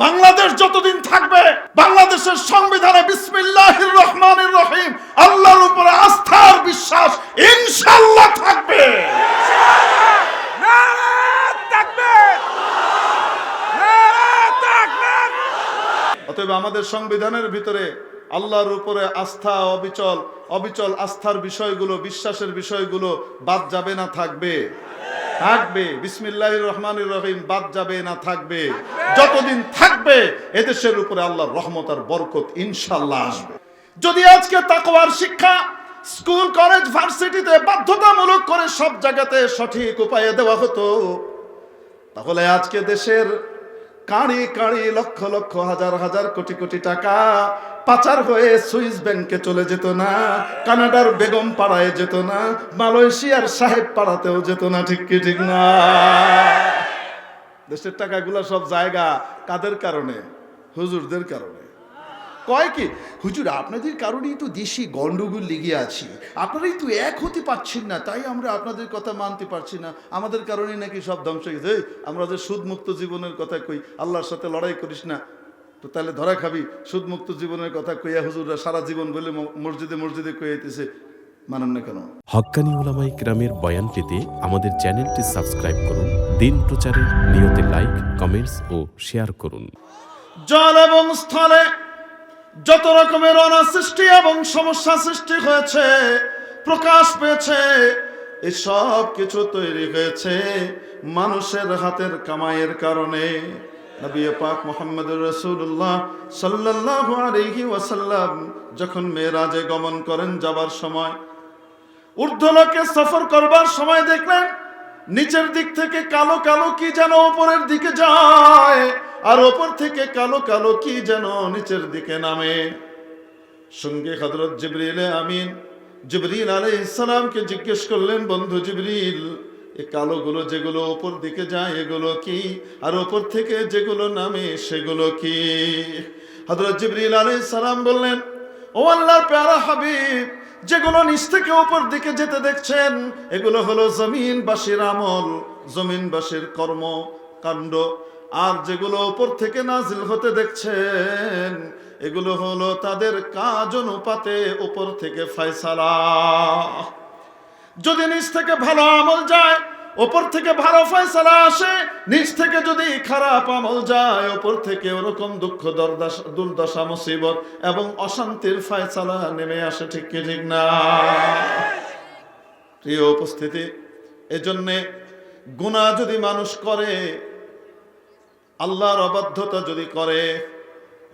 বাংলাদেশ যতদিন থাকবে, বাংলাদেশের সংবিধানে বিসমিল্লাহির রহমানির রহিম আল্লাহর উপরে আস্থার বিশ্বাস ইনশাআল্লাহ থাকবে। অতএব আমাদের সংবিধানের ভিতরে আল্লাহর উপরে আস্থা অবিচল আস্থার বিষয়গুলো, বিশ্বাসের বিষয়গুলো বাদ যাবে না থাকবে? থাকবে। বিসমিল্লাহির রহমানির রহিম বাদ যাবে না থাকবে? যতদিন থাকবে এদেশের উপরে আল্লাহর রহমত আর বরকত ইনশাআল্লাহ আসবে। যদি আজকে তাকওয়ার শিক্ষা স্কুল কলেজ ভার্সিটিতে বাধ্যতামূলক করে সব জায়গাতে সঠিক উপায়ে দেওয়া হতো, তাহলে আজকে দেশের কাঁড়ি কাঁড়ি লক্ষ লক্ষ হাজার হাজার কোটি কোটি টাকা পাচার হয়ে সুইস ব্যাংকে চলে যেত না, কানাডার বেগম পাড়ায় যেত না, মালয়েশিয়ার সাহেব পাড়াতেও যেত না। ঠিক কি ঠিক না? দেশের টাকাগুলো সব জায়গা কাদের কারণে? হুজুরদের কারণে। কয় কি হুজুর আপনাদের কারণেই তো দেশে গন্ডগোল লেগে আছি, আপনারাই তো এক হতে পারছেন না, তাই আমরা আপনাদের কথা মানতে পারছি না, আমাদের কারণেই নাকি সব ধ্বংস হয়ে গেছে। আমরা যে সুদমুক্ত জীবনের কথা কই, আল্লাহর সাথে লড়াই করিস না, তো তাহলে ধরা খাবি। সুদমুক্ত জীবনের কথা কইয়া হুজুররা সারা জীবন বলে মসজিদে মসজিদে কইতেছে, মানেন না কেন? হক্কানি উলামায়ে কেরামের বয়ান পেতে আমাদের চ্যানেলটি সাবস্ক্রাইব করুন। দিন প্রচারের নিয়তে লাইক, কমেন্টস ও শেয়ার করুন। জল এবং স্থলে যত রকমের অনাসৃষ্টি এবং সমস্যা সৃষ্টি হয়েছে, প্রকাশ পেয়েছে, এই সব কিছু তৈরি হয়েছে মানুষের হাতের কামাইয়ের কারণে। নবী পাক মুহাম্মদুর রাসূলুল্লাহ সাল্লাল্লাহু আলাইহি ওয়াসাল্লাম যখন মেরাজে গমন করেন, যাবার সময় ঊর্ধ্বলোকে সফর করবার সময় দেখলেন নিচের দিক থেকে কালো কালো কি যেন উপরের দিকে যায়, আর উপর থেকে কালো কালো কি যেন নিচের দিকে নামে। সঙ্গে হযরত জিবরিল আমিন জিবরিল আলাইহিস সালামকে জিজ্ঞেস করলেন, বন্ধু জিবরিল, এই কালোগুলো যেগুলো উপর দিকে যায় এগুলো কি, আর উপর থেকে যেগুলো নামে সেগুলো কি? হযরত জিবরিল আলাইহিস সালাম বললেন, ও আল্লাহর প্যারা হাবিব, যেগুলো নিচ থেকে উপর দিকে যেতে দেখছেন এগুলো হলো জমিনবাসীর আমল, জমিনবাসীর কর্ম কাণ্ড, আর যেগুলো উপর থেকে নাজিল হতে দেখছেন এগুলো হলো তাদের কাজ অনুপাতে উপর থেকে ফয়সালা। যদি নিচ থেকে ভালো আমল যায় উপর থেকে ভালো ফয়সালা আসে, নিচ থেকে যদি খারাপ আমল যায় উপর থেকে ওরকম দুঃখ দুর্দশা মুসিবত এবং অশান্তির ফয়সালা নেমে আসে। ঠিক কি ঠিক না? প্রিয় উপস্থিতি, এজন্যে গুনাহ যদি মানুষ করে, আল্লাহর অবাধ্যতা যদি করে,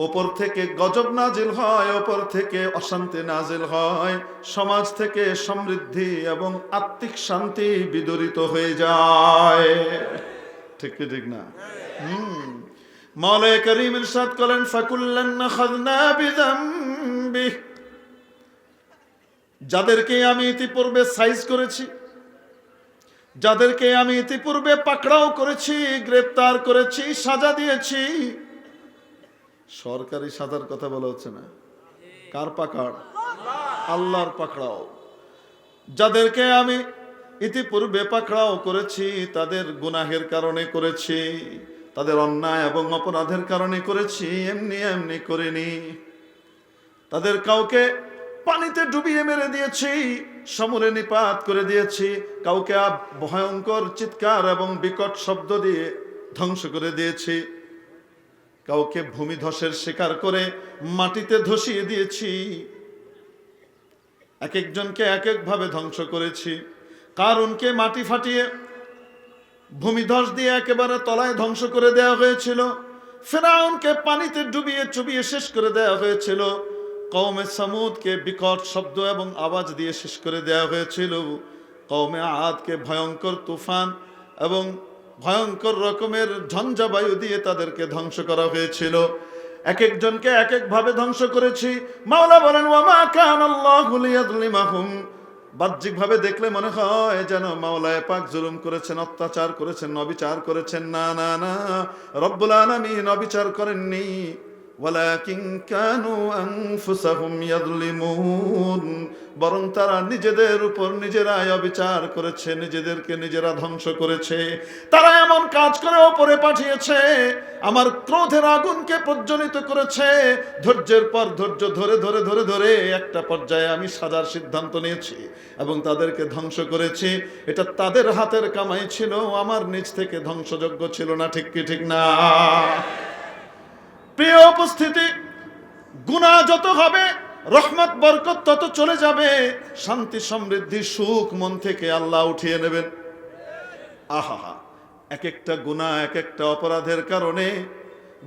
উপর থেকে গজব নাজিল হয়, উপর থেকে অশান্তি নাজিল হয়, সমাজ থেকে সমৃদ্ধি এবং আত্মিক শান্তি বিদরিত হয়ে যায়। ঠিক কি ঠিক না? মাওলানা কারীম ইরশাদ করেন, ফাকুল্লান আখাযনা বিযামবি, যাদেরকে আমি ইতিপূর্বে সাইজ করেছি, যাদেরকে আমি ইতিপূর্বে পাকড়াও করেছি, গ্রেফতার করেছি, সাজা দিয়েছি। সরকারি সাজার কথা বলা হচ্ছে না, কার পাকড়? আল্লাহর পাকড়াও। যাদেরকে আমি ইতিপূর্বে পাকড়াও করেছি তাদের গুনাহের কারণে করেছি, তাদের অন্যায় এবং অপরাধের কারণে করেছি, এমনি এমনি করিনি। তাদের কাউকে পানিতে ডুবিয়ে মেরে দিয়েছি, সমুদ্রে নিপাত করে দিয়েছি, কাউকে ভয়ঙ্কর চিৎকার এবং বিকট শব্দ দিয়ে ধ্বংস করে দিয়েছি, কাউকে ভূমিধসের শিকার করে মাটিতে ধসিয়ে দিয়েছি। এক একজনকে এক একভাবে ধ্বংস করেছি। কারুনকে মাটি ফাটিয়ে ভূমিধস দিয়ে একেবারে তলায় ধ্বংস করে দেওয়া হয়েছিল। ফিরআউনকে পানিতে ডুবিয়ে চুবিয়ে শেষ করে দেওয়া হয়েছিল। কওমে সামুদকে বিকট শব্দ এবং আওয়াজ দিয়ে শেষ করে দেওয়া হয়েছিল। কওমে আদকে ভয়ঙ্কর তুফান এবং ভয়ঙ্কর রকমের ঝঞ্ঝা বায়ু দিয়ে তাদেরকে ধ্বংস করা হয়েছিল। এক একজনকে এক এক ভাবে ধ্বংস করেছি। মাওলা বলেন, ওয়ামা কানাল্লাহু লিয়াযলিমাহুম, বাহ্যিক ভাবে দেখলে মনে হয় যেন মাওলায়ে পাক জুলুম করেছেন, অত্যাচার করেছেন, অবিচার করেছেন। না না না, রব্বুল আলামিন অবিচার করেননি, ওয়ালাকিন কানু আনফুসাহুম ইয়াযলিমুন, বরং তারা নিজেদের উপর নিজেরাই অবিচার করেছে, নিজেদেরকে নিজেরা ধ্বংস করেছে। তারা এমন কাজ করে ওপরে পাঠিয়েছে, আমার ক্রোধের আগুনকে প্রজ্বলিত করেছে। ধৈর্যের পর ধৈর্য ধরে ধরে ধরে ধরে একটা পর্যায়ে আমি সাজার সিদ্ধান্ত নিয়েছি এবং তাদেরকে ধ্বংস করেছি। এটা তাদের হাতের কামাই ছিল, আমার নিজ থেকে ধ্বংসযোগ্য ছিল না। ঠিক কি ঠিক না? প্রিয় উপস্থিতি, গুনাহ যত হবে রহমত বরকত তত চলে যাবে, শান্তি সমৃদ্ধি সুখ মন থেকে আল্লাহ উঠিয়ে নেবেন। আহা, এক একটা গুনাহ এক একটা অপরাধের কারণে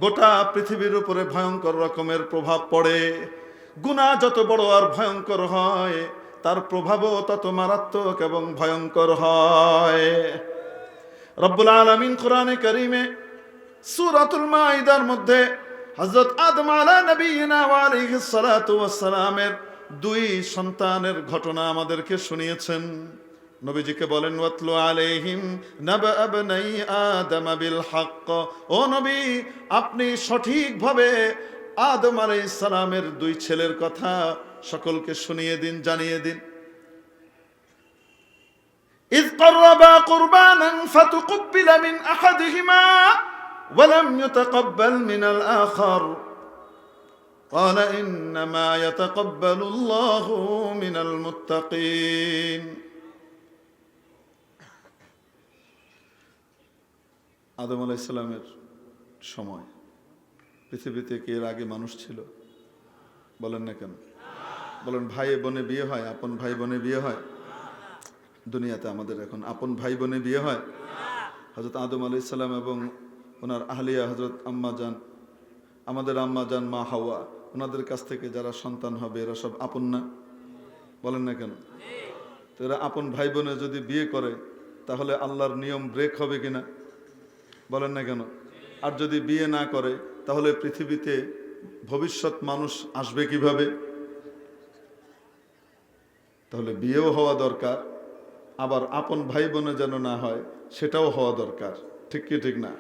গোটা পৃথিবীর উপরে ভয়ঙ্কর রকমের প্রভাব পড়ে। গুনাহ যত বড় আর ভয়ঙ্কর হয়, তার প্রভাবও তত মারাত্মক এবং ভয়ঙ্কর হয়। রব্বুল আলামিন কোরআনে কারীমে সূরাতুল মাইদার মধ্যে হযরত আদম আলা নবিয়িনা ওয়া আলাইহিস সালাতু ওয়াস সালামের দুই সন্তানের ঘটনা আমাদেরকে শুনিয়েছেন। নবীজিকে বলেন, ওয়াতলু আলাইহিম নাবা ইবনাই আদম বিল হক। ও নবী, আপনি সঠিকভাবে আদম আলাইহিস সালামের দুই ছেলের কথা সকলকে শুনিয়ে দিন, জানিয়ে দিন। إذ قربا قربانا فتقبل من أحدهما ولم يتقبل من الآخر قال إنما يتقبل الله من المتقين। আদম আলাইহিস সালামের সময় পৃথিবীতে কি এর আগে মানুষ ছিল? বলেন না কেন? বলেন, ভাই বোনে বিয়ে হয়? আপন ভাই বোনে বিয়ে হয়? দুনিয়াতে আমাদের এখন আপন ভাই বোনে বিয়ে হয়? হযরত আদম আলাইহিস সালাম এবং ওনার আহলিয়া হযরত আম্মা জান, আমাদের আম্মা জান মা হাওয়া, ওনাদের কাছ থেকে যারা সন্তান হবে এরা সব আপন না? বলেন না কেন? তো এরা আপন ভাই বোনে যদি বিয়ে করে তাহলে আল্লাহর নিয়ম ব্রেক হবে কিনা? বলেন না কেন? আর যদি বিয়ে না করে তাহলে পৃথিবীতে ভবিষ্যৎ মানুষ আসবে কিভাবে? তাহলে বিয়েও হওয়া দরকার, আবার আপন ভাই বোনে যেন না হয় সেটাও হওয়া দরকার। ঠিক কি ঠিক না?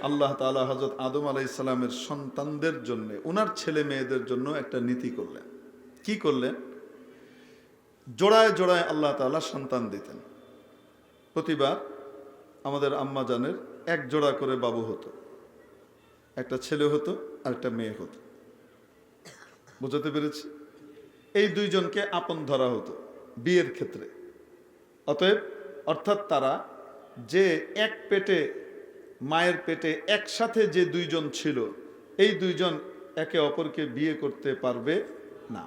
আল্লাহ তাআলা হযরত আদম আলাইহিস সালামের সন্তানদের জন্য, ওনার ছেলে মেয়েদের জন্য একটা নীতি করলেন। কি করলেন? জোড়ায় জোড়ায় আল্লাহ তাআলা সন্তান দিতেন। প্রতিবার আমাদের আম্মা জানের এক জোড়া করে বাবু হতো, একটা ছেলে হতো আর একটা মেয়ে হতো। বুঝতে পেরেছি? এই দুইজনকে আপন ধরা হতো বিয়ের ক্ষেত্রে। অতএব অর্থাৎ তারা যে এক পেটে, মায়ের পেটে একসাথে যে দুইজন ছিল, এই দুইজন একে অপরকে বিয়ে করতে পারবে না।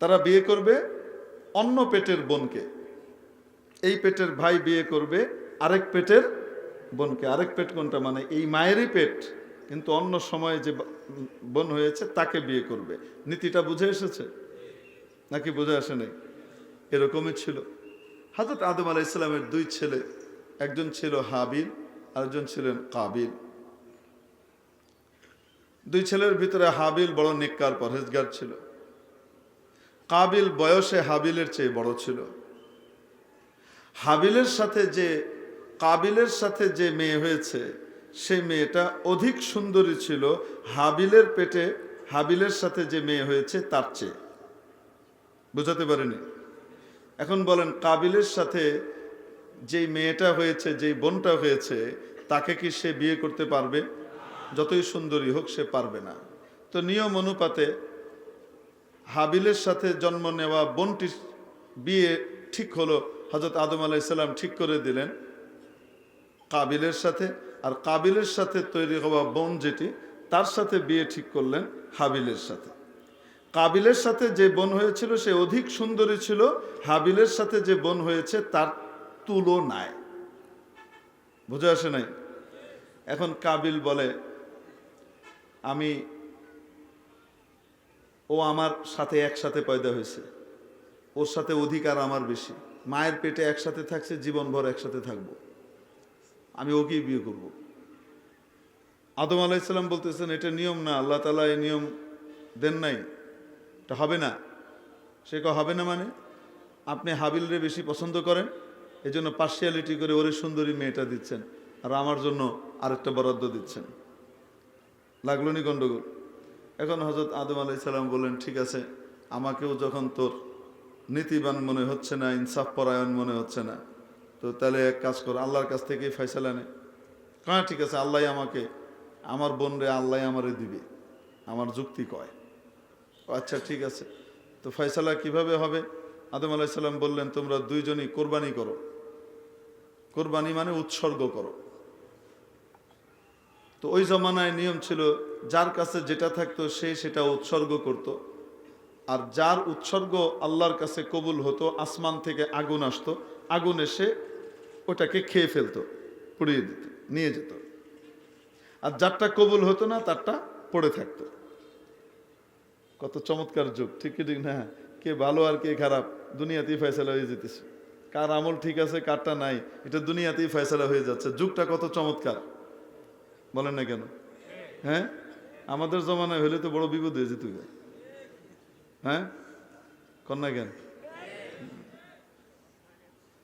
তারা বিয়ে করবে অন্য পেটের বোনকে। এই পেটের ভাই বিয়ে করবে আরেক পেটের বোনকে। আরেক পেট কোনটা? মানে এই মায়েরই পেট, কিন্তু অন্য সময়ে যে বোন হয়েছে তাকে বিয়ে করবে। নীতিটা বুঝে এসেছে নাকি বুঝে আসে নাই? এরকমই ছিল। হযরত আদম আলাইহিস সালামের দুই ছেলে, একজন ছিল হাবিল, আরেকজন ছিলেন কাবিল। দুই ছেলের ভিতরে হাবিল বড় নেককার পরহেজগার ছিল। কাবিল বয়সে হাবিলের চেয়ে বড় ছিল। হাবিলের সাথে যে কাবিলের সাথে যে মেয়ে হয়েছে, সেই মেয়েটা অধিক সুন্দরী ছিল হাবিলের পেটে হাবিলের সাথে যে মেয়ে হয়েছে তার চেয়ে। বুঝাতে পারেনি? এখন বলেন, কাবিলের সাথে যেই মেয়েটা হয়েছে, যেই বোনটা হয়েছে, তাকে কি সে বিয়ে করতে পারবে? যতই সুন্দরী হোক সে পারবে না। তো নিয়ম অনুপাতে হাবিলের সাথে জন্ম নেওয়া বোনটির বিয়ে ঠিক হলো। হযরত আদম আলাইহিস সালাম ঠিক করে দিলেন কাবিলের সাথে, আর কাবিলের সাথে তৈরি হওয়া বোন যেটি, তার সাথে বিয়ে ঠিক করলেন হাবিলের সাথে। কাবিলের সাথে যে বোন হয়েছিল সে অধিক সুন্দরী ছিল হাবিলের সাথে যে বোন হয়েছে তার তুলনায়। বুঝে আসে নাই? এখন কাবিল বলে, ও আমার সাথে একসাথে পয়দা হয়েছে, ওর সাথে অধিকার আমার বেশি, মায়ের পেটে একসাথে থাকছে, জীবনভর একসাথে থাকবো, আমি ওকেই বিয়ে করব। আদম আলাইহিস সালাম বলতেছেন, এটা নিয়ম না, আল্লাহ তাআলা এই নিয়ম দেন নাই, এটা হবে না। সে হবে না মানে? আপনি হাবিলরে বেশি পছন্দ করেন, এই জন্য পার্সিয়ালিটি করে ওরে সুন্দরী মেয়েটা দিচ্ছেন, আর আমার জন্য আরেকটা বরাদ্দ দিচ্ছেন। লাগলো নি গন্ডগোল? এখন হযরত আদম আলাইহিস সালাম বললেন, ঠিক আছে, আমাকেও যখন তোর নীতিবান মনে হচ্ছে না, ইনসাফ পরায়ণ মনে হচ্ছে না, তো তাহলে এক কাজ কর, আল্লাহর কাছ থেকেই ফয়সালা নে। হ্যাঁ ঠিক আছে, আল্লাহ আমাকে, আমার বোন রে আল্লাহ আমারে দিবে, আমার যুক্তি কয়। আচ্ছা ঠিক আছে, তো ফয়সালা কিভাবে হবে? আদম আলাইহিস সালাম বললেন, তোমরা দুইজনই কোরবানি করো। কোরবানি মানে উৎসর্গ করো। তো ওই জমানায় নিয়ম ছিল, যার কাছে যেটা থাকতো সে সেটা উৎসর্গ করত। আর যার উৎসর্গ আল্লাহর কাছে কবুল হতো, আসমান থেকে আগুন আসতো, আগুন এসে ওটাকে খেয়ে ফেলতো, পুড়িয়ে দিত, নিয়ে যেত। আর যারটা কবুল হতো না তারটা পড়ে থাকতো। কত চমৎকার যুগ, ঠিক কি ঠিক না? কে ভালো আর কে খারাপ দুনিয়াতেই ফয়সালা হয়ে যেতেছে। কার আমল ঠিক আছে কারটা নাই, এটা দুনিয়াতেই ফয়সালা হয়ে যাচ্ছে। যুগটা কত চমৎকার, বলেন না কেন? হ্যাঁ, আমাদের জমানায় হলে তো বড় বিপদ হয়ে যেত। হ্যাঁ, কন্যা কেন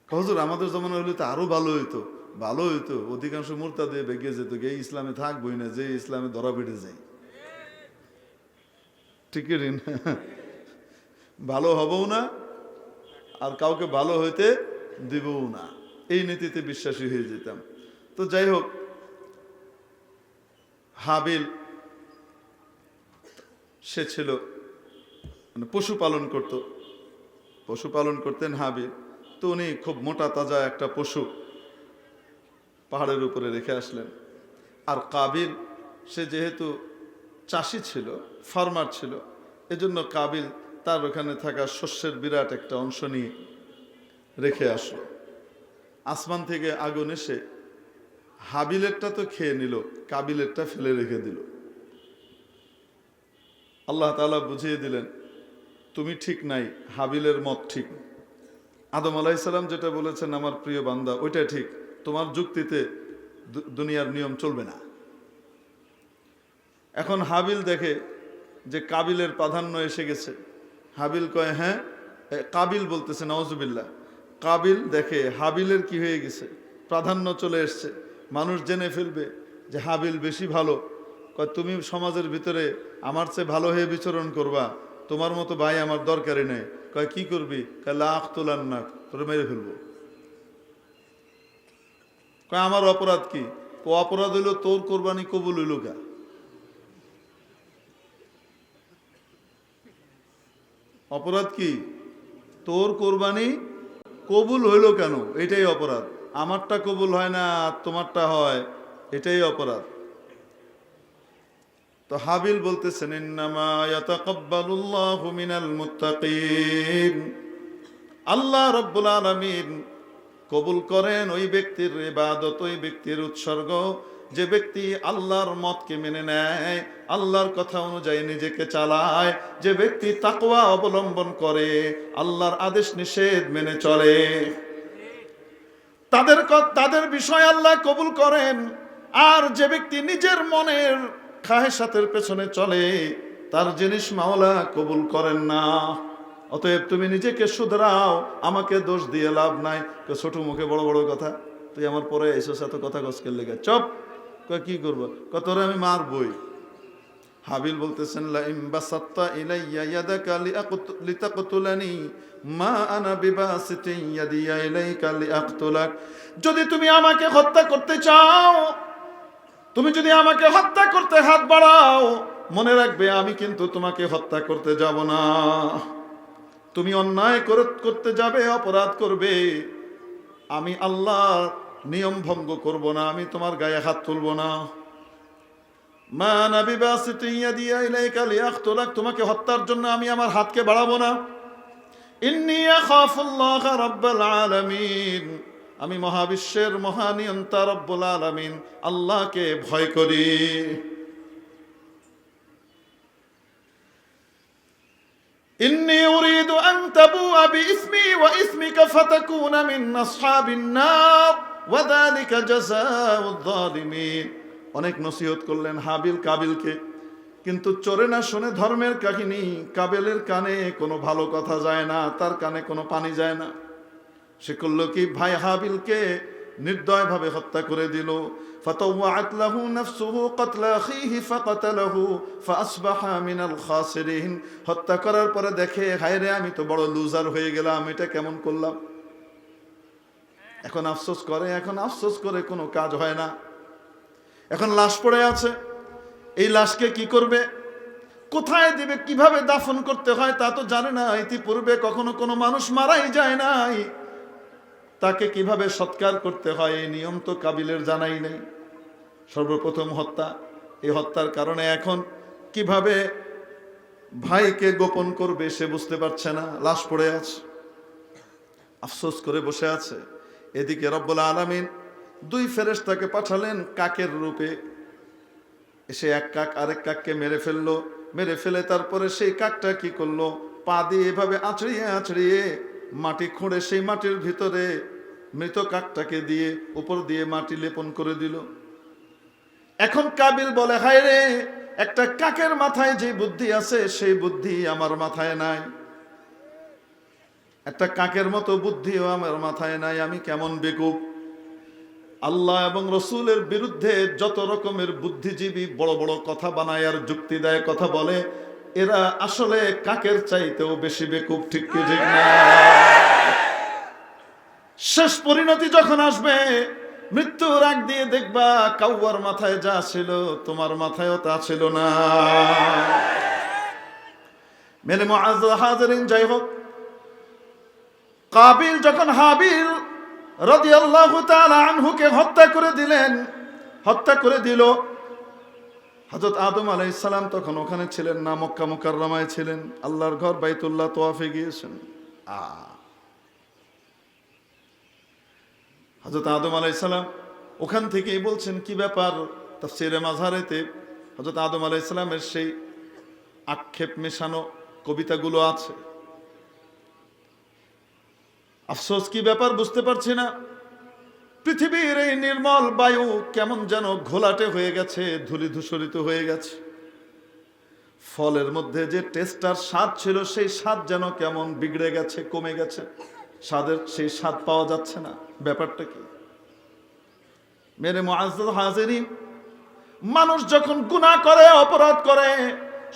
হুজুর? আমাদের জমানা হলে তো আরো ভালো হইতো। ভালো হইতো, অধিকাংশ মুরতাদ দিয়ে বেগে যেত, এই ইসলামে থাকবই না, যে ইসলামে ধরা পেটে যায়। ঠিক না? ভালো হবও না, আর কাউকে ভালো হইতে দিবও না, এই নীতিতে বিশ্বাসী হয়ে যেতাম। তো যাই হোক, হাবিল সে ছিল মানে পশুপালন করত, পশুপালন করতেন হাবিল। তো উনি খুব মোটা তাজা একটা পশু পাহাড়ের উপরে রেখে আসলেন। আর কাবিল সে যেহেতু চাষি ছিল, ফার্মার ছিল, এজন্য কাবিল তার ওখানে থাকা শস্যের বিরাট একটা অংশ নিয়ে রেখে আসলো। আসমান থেকে আগুন এসে হাবিলেরটা তো খেয়ে নিল, কাবিলেরটা ফেলে রেখে দিল। আল্লাহ তাআলা বুঝিয়ে দিলেন, তুমি ঠিক নাই, হাবিলের মত ঠিক। আদম আলাইহিস সালাম যেটা বলেছেন, আমার প্রিয় বান্দা, ওইটা ঠিক, তোমার যুক্তিতে দুনিয়ার নিয়ম চলবে না। এখন হাবিল দেখে যে কাবিলের প্রাধান্য এসে গেছে। হাবিল কয় হ্যাঁ, কাবিল বলতেছে নাউজুবিল্লাহ। কাবিল দেখে হাবিলের কি হয়ে গেছে, প্রাধান্য চলে এসছে, মানুষ জেনে ফেলবে যে হাবিল বেশি ভালো। কয় তুমি সমাজের ভিতরে আমার চেয়ে ভালো হয়ে বিচরণ করবা, তোমার মতো ভাই আমার দরকারই নেই। কয় কি করবি? কয় লাখ তোলার নাক, তোরে মেরে ফেলবো। কয় আমার অপরাধ কি? ও অপরাধ হইল তোর কোরবানি কবুল হইল গা। অপরাধ কি? তোর কোরবানি কবুল হইল কেন, এটাই অপরাধ। আমারটা কবুল হয় না, তোমারটা হয়, এটাই অপরাধ। তো হাবিল বলতেছেন, ইন্নামা ইয়াতাকাব্বালুল্লাহু মিনাল মুত্তাকিন, আল্লাহ রাব্বুল আলামিন কবুল করেন ওই ব্যক্তির ইবাদত, ওই ব্যক্তির উৎসর্গ, যে ব্যক্তি আল্লাহর মতকে মেনে নেয়, আল্লাহর কথা অনুযায়ী নিজেকে চালায়, যে ব্যক্তি তাকওয়া অবলম্বন করে, আল্লাহর আদেশ নিষেধ মেনে চলে, তাদের বিষয় আল্লাহ কবুল করেন। আর যে ব্যক্তি নিজের মনের খাহেসাতের পেছনে চলে, তার জিনিস মাওলা কবুল করেন না। অতএব তুমি নিজেকে শুধরাও, আমাকে দোষ দিয়ে লাভ নাই। ছোট মুখে বড় বড় কথা, তুই আমার পরে এসো সাথে কথা গসকের লেগে চপ। কি করবো? তোরে আমি মারবই। হাবিল বলতেছেন, লা ইন বাসাত্তা ইলাইয়া ইয়াদাকা লিতাকতুলানি মা আনা বিবাসিতি ইয়াদিয়া ইলাইকা লিআকতুলাক। যদি তুমি আমাকে হত্যা করতে চাও, তুমি যদি আমাকে হত্যা করতে হাত বাড়াও, মনে রাখবে আমি কিন্তু তোমাকে হত্যা করতে যাব না। তুমি অন্যায় করতে যাবে, অপরাধ করবে, আমি আল্লাহ নিয়ম ভঙ্গ করব না, আমি তোমার গায়ে হাত তুলব না। মা আনা বিবাসিতি ইয়াদিয়া ইলাইকা লিআকতুলাক, তোমাকে হত্যার জন্য আমি আমার হাতকে বাড়াবো না। ইন্নী আখাফুল্লাহ রাব্বাল আলামিন, আমি মহাবিশ্বের মহানিয়ন্তা রব্বুল আলামিন আল্লাহকে ভয় করি। ইন্নী উরিদু আন তাবুআ বিইসমি ওয়া ইসমিকা ফাতাকুনা মিন আসহাবিন নার ওয়া যালিকা জাযাউয যালিমিন। অনেক নসিহত করলেন হাবিল কাবিলকে, কিন্তু চোরে না শুনে ধর্মের কাহিনী। কাবিলের কানে কোনো ভালো কথা যায় না, তার কানে কোনো পানি যায় না। সে করলো কি, ভাই হাবিলকে নির্দয়ভাবে হত্যা করে দিল। فطوعت له نفسه قتل أخيه فقتله فأصبح من الخاسرين। হত্যা করার পরে দেখে, হায় রে, আমি তো বড় লুজার হয়ে গেলাম, এটা কেমন করলাম। এখন আফসোস করে কোনো কাজ হয় না। এখন লাশ পড়ে আছে, এই লাশকে কি করবে, কোথায় দিবে, কিভাবে দাফন করতে হয় তা তো জানে না। ইতিপূর্বে কখনো কোনো মানুষ মারাই যায় নাই, তাকে কিভাবে সৎকার করতে হয় এই নিয়ম তো কাবিলের জানাই নেই। সর্বপ্রথম হত্যা, এই হত্যার কারণে এখন কিভাবে ভাইকে গোপন করবে সে বুঝতে পারছে না, লাশ পড়ে আছে, আফসোস করে বসে আছে। এদিকে রব্বুল আলামিন 2 ফেরেশতাকে পাঠালেন কাকের রূপে। এসে এক কাক আরেক কাককে মেরে ফেলে তারপরে সেই কাকটা কি করলো, পা দিয়ে এভাবে আঁচড়িয়ে মাটি খুঁড়ে সেই মাটির ভিতরে মৃত কাকটাকে দিয়ে উপর দিয়ে মাটি লেপন করে দিল। এখন কাবিল বলে, হায় রে, একটা কাকের মাথায় যে বুদ্ধি আছে সেই বুদ্ধি আমার মাথায় নাই, একটা কাকের মতো বুদ্ধিও আমার মাথায় নাই, আমি কেমন বেকুব। আল্লাহ এবং রসুলের বিরুদ্ধে যত রকমের বুদ্ধিজীবী বড় বড় কথা বানায় আর যুক্তি দেয়, কথা বলে, এরা আসলে কাকের চাইতেও বেশি বেকুব, ঠিক কি ঠিক না? শেষ পরিণতি যখন আসবে, মৃত্যুর আগ দিয়ে দেখবা কাউয়ার মাথায় যা ছিল তোমার মাথায়ও তা ছিল না। মেরে মুআজ্জাজ হাজিরিন, যাই হোক, কাবিল যখন হাবিল রাদিয়াল্লাহু তাআলা আনহুকে হত্যা করে দিল, হযরত আদম আলাইহিস সালাম তখন ওখানে ছিলেন না, মক্কা মুকাররমায় ছিলেন, আল্লাহর ঘর বাইতুল্লাহ তওয়াফে গিয়েছেন। হযরত আদম আলাইহিস সালাম ওখান থেকেই বলছেন, কি ব্যাপার, তাফসীরে মাযহারেতে হযরত আদম আলাইহিস সালামের সেই আক্ষেপ মেশানো কবিতাগুলো আছে। আফসোস, কি ব্যাপার বুঝতে পারছি না, পৃথিবীর এই নির্মল বায়ু কেমন যেন ঘোলাটে হয়ে গেছে, ধূলি ধূসরিত হয়ে গেছে। ফলের মধ্যে যে টেস্ট আর স্বাদ ছিল সেই স্বাদ যেন কেমন বিগড়ে গেছে, কমে গেছে, সেই স্বাদ পাওয়া যাচ্ছে না। ব্যাপারটা কি? মেরে মুআজ্জাজ হাজিরিন, মানুষ যখন গুনাহ করে, অপরাধ করে,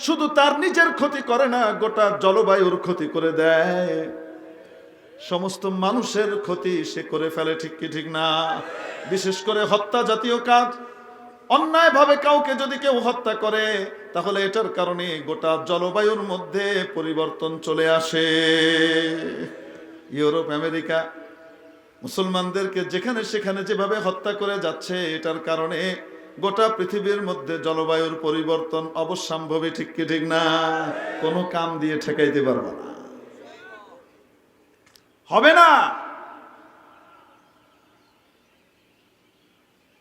শুধু তার নিজের ক্ষতি করে না, গোটা জলবায়ুর ক্ষতি করে দেয়, সমস্ত মানুষের ক্ষতি সে করে ফেলে, ঠিক কি ঠিক না? বিশেষ করে হত্যা জাতীয় কাজ, অন্যায়ভাবে কাউকে যদি কেউ হত্যা করে, তাহলে এটার কারণে গোটা জলবায়ুর মধ্যে পরিবর্তন চলে আসে। ইউরোপ, আমেরিকা মুসলমানদেরকে যেখানে সেখানে যেভাবে হত্যা করে যাচ্ছে, এটার কারণে গোটা পৃথিবীর মধ্যে জলবায়ুর পরিবর্তন অবশ্যম্ভাবী, ঠিক কি ঠিক না? কোনো কাম দিয়ে ঠেকাইতে পারবে না, হবে না।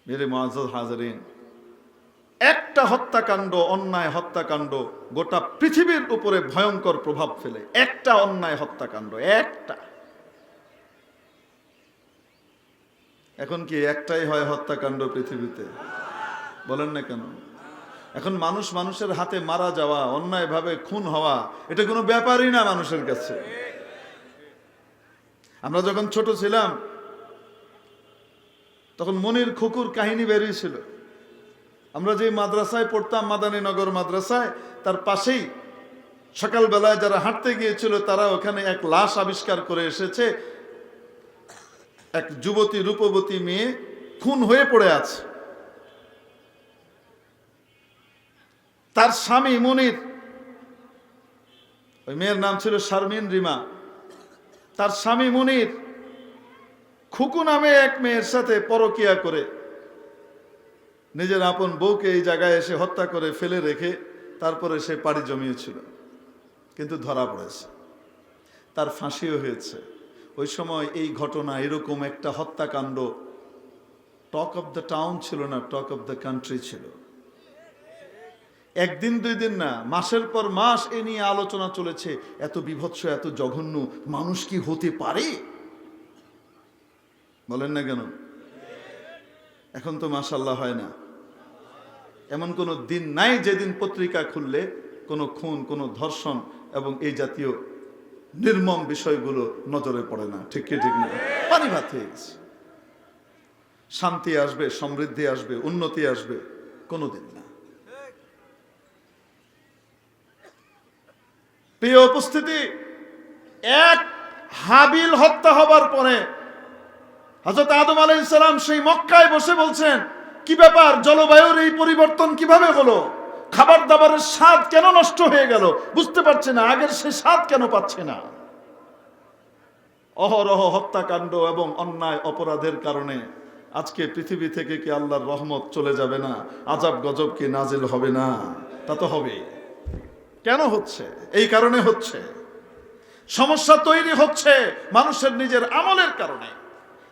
মেরে মুআজ্জাজ হাজিরিন, একটা হত্যাকাণ্ড, অন্যায় হত্যাকাণ্ড গোটা পৃথিবীর উপরে ভয়ঙ্কর প্রভাব ফেলে। একটা অন্যায় হত্যাকাণ্ড, একটা। এখন কি একটাই হয় হত্যাকাণ্ড পৃথিবীতে? বলেন না কেন? এখন মানুষের হাতে মারা যাওয়া, অন্যায়ভাবে খুন হওয়া, এটা কোনো ব্যাপারই না মানুষের কাছে। আমরা যখন ছোট ছিলাম তখন মনির খুকুর কাহিনী বেরিয়েছিল। আমরা যে মাদ্রাসায় পড়তাম, মাদানীনগর মাদ্রাসায়, তার পাশেই সকালবেলায় যারা হাঁটতে গিয়েছিল তারা ওখানে এক লাশ আবিষ্কার করে এসেছে। এক যুবতী, রূপবতী মেয়ে খুন হয়ে পড়ে আছে। তার স্বামী মনির, ওই মেয়ের নাম ছিল শারমিন রিমা, তার স্বামী মনির খুকু নামে এক মেয়ের সাথে পরকিয়া করে নিজের আপন বউকে এই জায়গায় এসে হত্যা করে ফেলে রেখে তারপরে সে পাড়ি জমিয়েছিল, কিন্তু ধরা পড়েছে, তার ফাঁসিও হয়েছে। ওই সময় এই ঘটনা, এরকম একটা হত্যাকাণ্ড টক অফ দ্য টাউন ছিল না, টক অফ দ্য কান্ট্রি ছিল। একদিন দুই দিন না, মাসের পর মাস এ নিয়ে আলোচনা চলেছে। এত বিভৎস, এত জঘন্য মানুষ কি হতে পারে? বলেন না কেন? এখন তো মাশাআল্লাহ হয় না। এমন কোনো দিন নাই যেদিন পত্রিকা খুললে কোনো খুন, কোনো ধর্ষণ এবং এই জাতীয় নির্মম বিষয়গুলো নজরে পড়ে না, ঠিক কি ঠিক না? পানি ভাত হয়ে গেছে। শান্তি আসবে, সমৃদ্ধি আসবে, উন্নতি আসবে? কোনোদিন না। প্রিয় উপস্থিতি, এক হাবিল হত্যা হবার পরে হযরত আদম আলাইহিস সালাম সেই মক্কায় বসে বলছেন, কি ব্যাপার, জলবায়ুর এই পরিবর্তন কিভাবে হলো? খাবার দাবারের স্বাদ কেন নষ্ট হয়ে গেল? বুঝতে পারছে না, আগের সে স্বাদ কেন পাচ্ছে না। অহরহ হত্যাকাণ্ড এবং অন্যায় অপরাধের কারণে আজকে পৃথিবী থেকে কি আল্লাহর রহমত চলে যাবে না? আযাব গজব কি নাজিল হবে না? তা তো হবে। কেন হচ্ছে? এই কারণে হচ্ছে। সমস্যা তৈরি হচ্ছে মানুষের নিজের আমলের কারণে।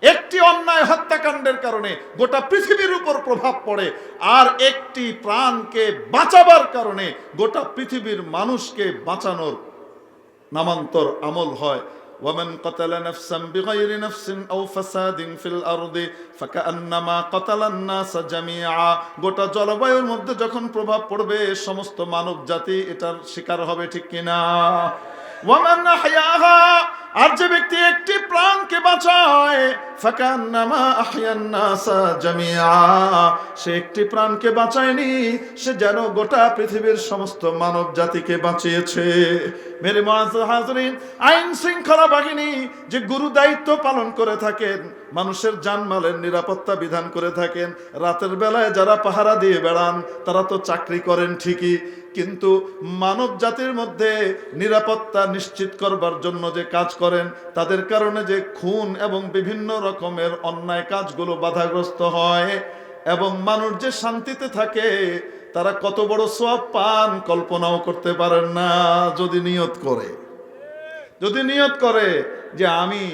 একটি অন্যায় হত্যাকাণ্ডের কারণে গোটা পৃথিবীর উপর প্রভাব পড়ে, আর একটি প্রাণকে বাঁচাবার কারণে গোটা পৃথিবীর মানুষকে বাঁচানোর নামান্তর আমল হয়। ومن قتل نفسا بغير نفس أو فساد في الأرض فكأنما قتل الناس جميعا। গোটা জলবায়ুর মধ্যে যখন প্রভাব পড়বে সমস্ত মানব জাতি এটার শিকার হবে, ঠিক কিনা? ওয়ামান আহইয়াহা, আর যে ব্যক্তি একটি প্রাণকে বাঁচায়, ফাকান্নামা আহইয়ান নাসা জামিআ, সে একটি প্রাণকে বাঁচায়নি, সে যেন গোটা পৃথিবীর সমস্ত মানব জাতিকে বাঁচিয়েছে। মেরে মুআজ্জাজ হাজরিন, আইন শৃঙ্খলা বাহিনী যে গুরু দায়িত্ব পালন করে থাকেন, মানুষের জানমালের নিরাপত্তা বিধান করে থাকেন, রাতের বেলায় যারা পাহারা দিয়ে বেড়ান তারা তো চাকরি করেন ঠিকই, কিন্তু মানব জাতির মধ্যে নিরাপত্তা নিশ্চিত করবার জন্য যে কাজ করেন, তাদের কারণে যে খুন এবং বিভিন্ন রকমের অন্যায় কাজগুলো বাধাগ্রস্ত হয় এবং মানুষ যে শান্তিতে থাকে, তারা কত বড় সওয়াব পান কল্পনাও করতে পারেন না। যদি নিয়ত করে যে আমি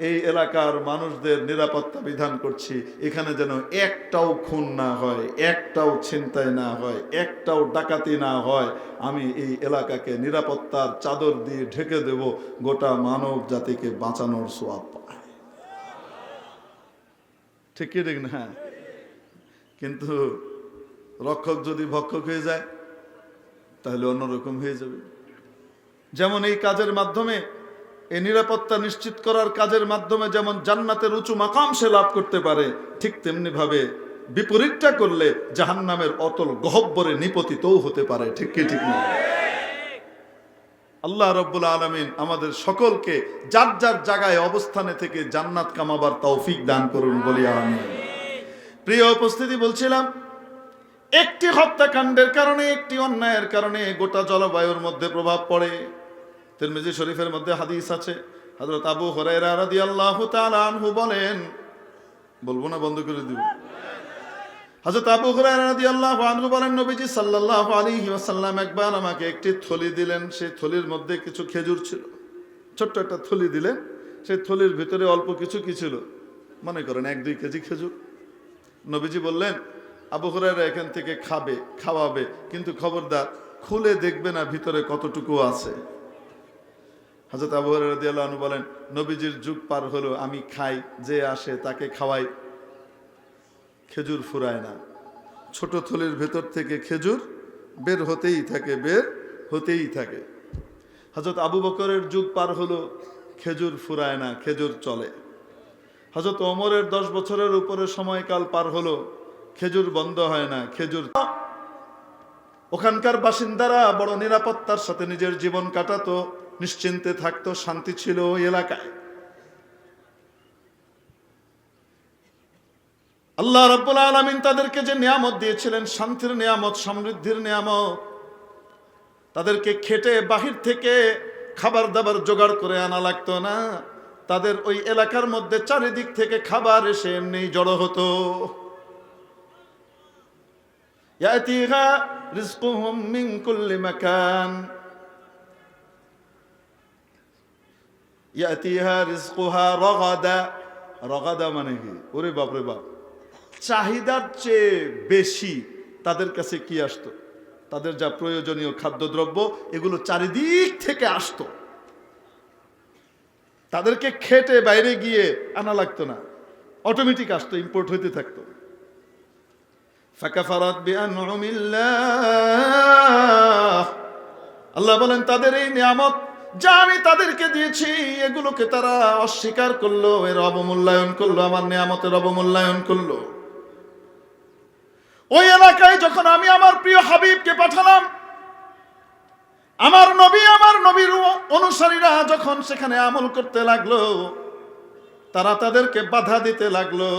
এই এলাকার মানুষদের নিরাপত্তা বিধান করছি, এখানে যেন একটাও খুন না হয়, একটাও ছিনতাই না হয়, একটাও ডাকাতি না হয়, আমি এই এলাকাকে নিরাপত্তার চাদর দিয়ে ঢেকে দেব, গোটা মানব জাতিকে বাঁচানোর সওয়াব পায়। ঠিক কি ঠিক না? কিন্তু রক্ষক যদি ভক্ষক হয়ে যায় তাহলে অন্যরকম হয়ে যাবে। যেমন এই কাজের মাধ্যমে, এই নিরাপত্তা নিশ্চিত করার কাজের মাধ্যমে যেমন জান্নাতের উঁচু মাকাম সে লাভ করতে পারে, ঠিক তেমনি ভাবে বিপরীতটা করলে জাহান্নামের অতল গহ্বরে নিপতিতও হতে পারে। ঠিক কি ঠিক না? আল্লাহ রাব্বুল আলামিন আমাদের সকলকে যার যার জায়গায় অবস্থানে থেকে জান্নাত কামাবার তৌফিক দান করুন, বলি আমিন। প্রিয় উপস্থিতি, বলছিলাম একটি হত্যাকাণ্ডের কারণে, একটি অন্যায়ের কারণে গোটা জলবায়ুর মধ্যে প্রভাব পড়ে। তিরমিজি শরীফের মধ্যে হাদিস আছে, হযরত আবু হুরায়রা রাদিয়াল্লাহু তাআলা আনহু বলেন, বলবো না বন্ধ করে দিব। হযরত আবু হুরায়রা রাদিয়াল্লাহু আনহু বলেন, নবীজি সাল্লাল্লাহু আলাইহি ওয়াসাল্লাম একবার আমাকে একটি থলি দিলেন, সেই থলির মধ্যে কিছু খেজুর ছিল। ছোট্ট একটা থলি দিলেন, সেই থলির ভিতরে অল্প কিছু কি ছিল, মনে করেন 1-2 কেজি খেজুর। নবীজি বললেন, আবু হুরায়রা এখান থেকে খাওয়াবে, কিন্তু খবরদার খুলে দেখবে না ভিতরে কতটুকু আছে। হযরত আবু হুরায়রা রাদিয়াল্লাহু আনহু বলেন, নবীজির যুগ পার হলো, আমি খাই, যে আসে তাকে খাওয়াই, খেজুর ফুরায় না। ছোট থলির ভেতর থেকে খেজুর বের হতেই থাকে। হযরত আবু বকরের যুগ পার হলো, খেজুর ফুরায় না, খেজুর চলে। হযরত ওমরের 10 বছরের উপরে সময়কাল পার হলো, খেজুর বন্ধ হয় না, খেজুর। ওখানকার বাসিন্দারা বড় নিরাপত্তার সাথে নিজের জীবন কাটাতো, নিশ্চিন্তে থাকতো, শান্তি ছিল ওই এলাকায়। আল্লাহ রাব্বুল আলামিন তাদেরকে যে নিয়ামত দিয়েছিলেন, শান্তির নিয়ামত, সমৃদ্ধির নিয়ামত, তাদেরকে খেটে বাহির থেকে খাবার দাবার জোগাড় করে আনা লাগতো না। তাদের ওই এলাকার মধ্যে চারিদিক থেকে খাবার এসে এমনি জড়ো হতো। ইয়াতিহা রিজকুহুম মিন কুল্লি মাকান, ইয়াতিহা রিজকুহা রাগাদা। রাগাদা মানে কি? ওরে বাপ রে বাপ, চাহিদার চেয়ে বেশি তাদের কাছে কি আসতো? তাদের যা প্রয়োজনীয় খাদ্যদ্রব্য, এগুলো চারিদিক থেকে আসতো। তাদেরকে খেটে বাইরে গিয়ে আনা লাগতো না, অটোমেটিক আসতো, ইম্পোর্ট হইতে থাকতো। ফাকাফারাত বিআনউমিল্লাহ, আল্লাহ বলেন তাদের এই নিয়ামত যা আমি তাদেরকে দিয়েছি এগুলোকে তারা অস্বীকার করলো, এর অবমূল্যায়ন করলো, আমার নিয়ামতের অবমূল্যায়ন করলো। ওই এলাকায় যখন আমি আমার প্রিয় হাবিবকে পাঠালাম, আমার নবীর অনুসারীরা যখন সেখানে আমল করতে লাগলো, তারা তাদেরকে বাধা দিতে লাগলো,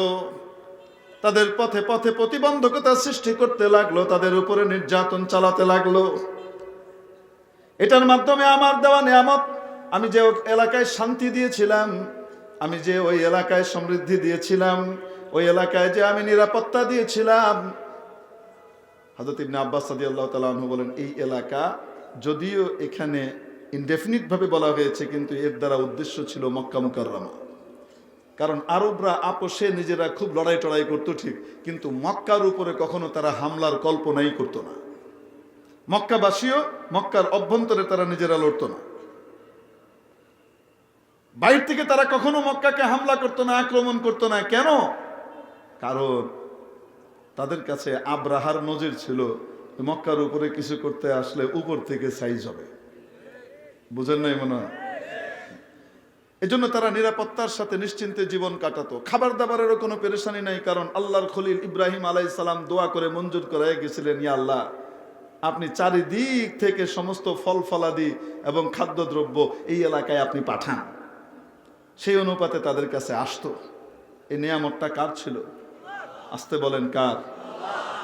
তাদের পথে পথে প্রতিবন্ধকতা সৃষ্টি করতে লাগলো, তাদের উপরে নির্যাতন চালাতে লাগলো। এটার মাধ্যমে আমার দেওয়া নিয়ামত, আমি যে এলাকায় শান্তি দিয়েছিলাম, আমি যে ওই এলাকায় সমৃদ্ধি দিয়েছিলাম, ওই এলাকায় যে আমি নিরাপত্তা দিয়েছিলাম, হযরত ইবনে আব্বাস রাদিয়াল্লাহু তাআলা আনহু বলেন, এই এলাকা যদিও এখানে ইনডেফিনিট ভাবে বলা হয়েছে, কিন্তু এর দ্বারা উদ্দেশ্য ছিল মক্কা মুকাররমা। কারণ আরবরা আপোষে নিজেরা খুব লড়াই টড়াই করতো ঠিক, কিন্তু মক্কার উপরে কখনো তারা হামলার কল্পনাই করতো না। মক্কাবাসীও মক্কার অভ্যন্তরে তারা নিজেরা লড়তো না, বাইরে থেকে তারা কখনো মক্কাকে হামলা করতো না, আক্রমণ করতো না। কেন? কারণ তাদের কাছে আব্রাহার নজির ছিল, মক্কার উপরে কিছু করতে আসলে উপর থেকে সাইজ হবে। বুঝেন নাই মনে হয়? এজন্য তারা নিরাপত্তার সাথে নিশ্চিন্তে জীবন কাটাতো। খাবার দাবারেরও কোনো পেরেশানি নাই, কারণ আল্লাহর খলিল ইব্রাহিম আলাইহিস সালাম দোয়া করে মঞ্জুর করে গেছিলেন, ইয়া আল্লাহ, আপনি চারিদিক থেকে সমস্ত ফল ফলাদি এবং খাদ্যদ্রব্য এই এলাকায় আপনি পাঠান। সেই অনুপাতে তাদের কাছে আসতো। এই নিয়ামতটা কার ছিল? আসতে বলেন কার?